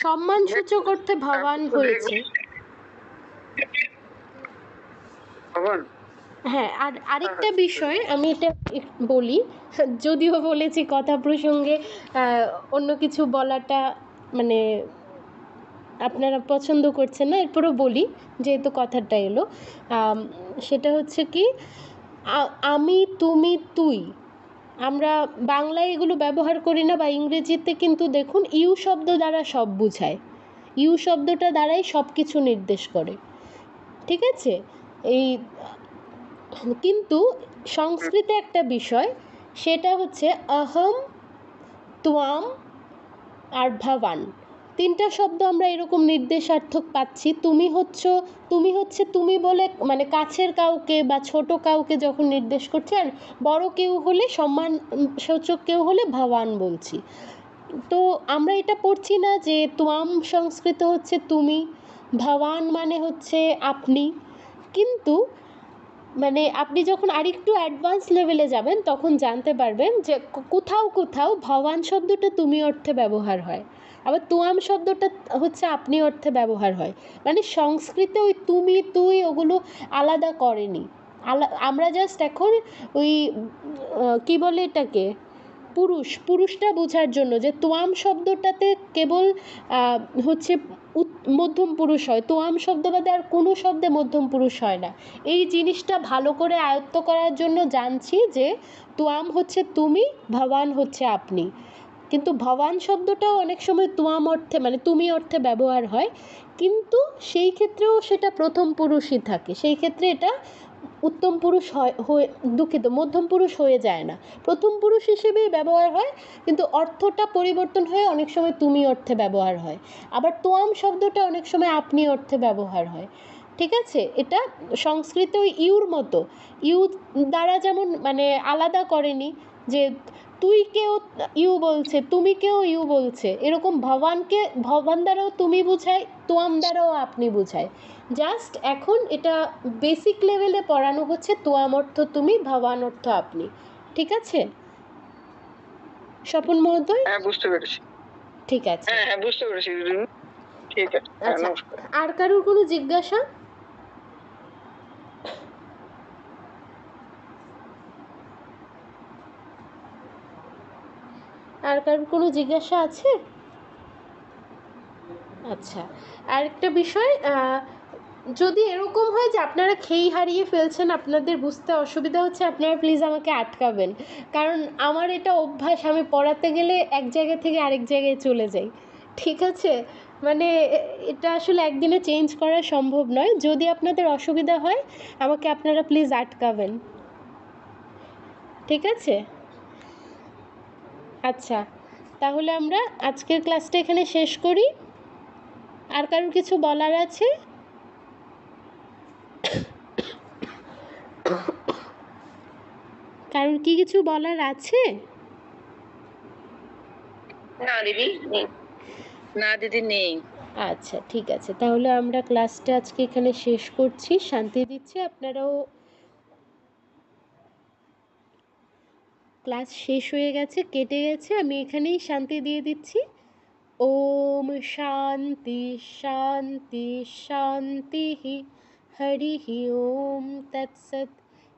সম্মানসূচক অর্থে ভবান হয়েছে। ভবান, হ্যাঁ, আর আরেকটা বিষয় আমি এটা বলি, যদিও বলেছি কথা প্রসঙ্গে অন্য কিছু বলাটা মানে আপনারা পছন্দ করছেন না, এরপরও বলি যেহেতু কথাটা এলো। সেটা হচ্ছে কি, আমি, তুমি, তুই, আমরা বাংলায় এগুলো ব্যবহার করি না, বা ইংরেজিতে কিন্তু দেখুন ইউ শব্দ দ্বারা সব বোঝায়, ইউ শব্দটা দ্বারাই সব কিছু নির্দেশ করে, ঠিক আছে? এই কিন্তু সংস্কৃতে একটা বিষয়, সেটা হচ্ছে অহম, ত্বম আর ভবান, তিনটা শব্দ আমরা এরকম নির্দেশার্থক পাচ্ছি। তুমি হচ্ছে তুমি বলে মানে কাছের কাউকে বা ছোট কাউকে যখন নির্দেশ করছি, আর বড় কেউ হলে সম্মান সূচক কেউ হলে ভবান বলছি। তো আমরা এটা পড়ছি না যে ত্বম সংস্কৃত হচ্ছে তুমি, ভবান মানে হচ্ছে আপনি। কিন্তু মানে আপনি যখন আরেকটু অ্যাডভান্স লেভেলে যাবেন তখন জানতে পারবেন যে কোথাও কোথাও ভবান শব্দটা তুমি অর্থে ব্যবহার হয়, আবার তোয়াম শব্দটা হচ্ছে আপনি অর্থে ব্যবহার হয়। মানে সংস্কৃতে ওই তুমি তুই ওগুলো আলাদা করেনি। আমরা জাস্ট এখন ওই কি বলে এটাকে, পুরুষটা বোঝার জন্য যে তোয়াম শব্দটাতে কেবল হচ্ছে মধ্যম পুরুষ হয়, তোয়াম শব্দ বাদে আর কোনো শব্দে মধ্যম পুরুষ হয় না। এই জিনিসটা ভালো করে আয়ত্ত করার জন্য জানছি যে তোয়াম হচ্ছে তুমি, ভবান হচ্ছে আপনি। কিন্তু ভবান শব্দটাও অনেক সময় তোয়াম অর্থে মানে তুমি অর্থে ব্যবহার হয়, কিন্তু সেই ক্ষেত্রেও সেটা প্রথম পুরুষই থাকে, সেই ক্ষেত্রে এটা উত্তম পুরুষ হয়ে দুঃখিত মধ্যম পুরুষ হয়ে যায় না, প্রথম পুরুষ হিসেবেই ব্যবহার হয়, কিন্তু অর্থটা পরিবর্তন হয়ে অনেক সময় তুমি অর্থে ব্যবহার হয়। আবার তোয়াম শব্দটা অনেক সময় আপনি অর্থে ব্যবহার হয়, ঠিক আছে? এটা সংস্কৃত ওই ইউর মতো, ইউ দ্বারা যেমন মানে আলাদা করেনি যে তুই কেউ ইউ বলছে, তুমি কেউ ইউ বলছে, এরকম ভবান দ্বারাও তুমি বোঝায়, তোয়াম দ্বারাও আপনি বোঝায়। জাস্ট এখন এটা বেসিক লেভেলে পড়ানো হচ্ছে তোয়াম অর্থ তুমি, ভবান অর্থ আপনি, ঠিক আছে স্বপন মহোদয়? হ্যাঁ বুঝতে পেরেছি। ঠিক আছে, হ্যাঁ হ্যাঁ বুঝতে পেরেছি দিদিমণি। ঠিক আছে, হ্যাঁ, আচ্ছা। নমস্কার। আর কারোর কোনো জিজ্ঞাসা? আর কারোর কোনো জিজ্ঞাসা আছে? আচ্ছা, আরেকটা বিষয়, যদি এরকম হয় যে আপনারা খেই হারিয়ে ফেলছেন, আপনাদের বুঝতে অসুবিধা হচ্ছে, আপনারা প্লিজ আমাকে আটকাবেন, কারণ আমার এটা অভ্যাস, আমি পড়াতে গেলে এক জায়গা থেকে আরেক জায়গায় চলে যাই, ঠিক আছে? মানে এটা আসলে একদিনে চেঞ্জ করা সম্ভব নয়, যদি আপনাদের অসুবিধা হয় আমাকে আপনারা প্লিজ আটকাবেন, ঠিক আছে? আচ্ছা, তাহলে আমরা আজকের ক্লাসটা এখানে শেষ করি। আর কারোর কিছু বলার আছে? কারোর কি কিছু বলার আছে? না দিদি নেই। না দিদি নেই। আচ্ছা, ঠিক আছে, তাহলে আমরা ক্লাসটা আজকে এখানে শেষ করছি, শান্তি দিচ্ছি। আপনারাও, ক্লাস শেষ হয়ে গেছে, কেটে গেছে, আমি এখানেই শান্তি দিয়ে দিচ্ছি। ওম শান্তি শান্তি শান্তি, হরি ওম তৎসৎ,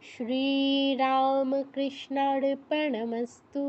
শ্রীরামকৃষ্ণার্পণমস্তু।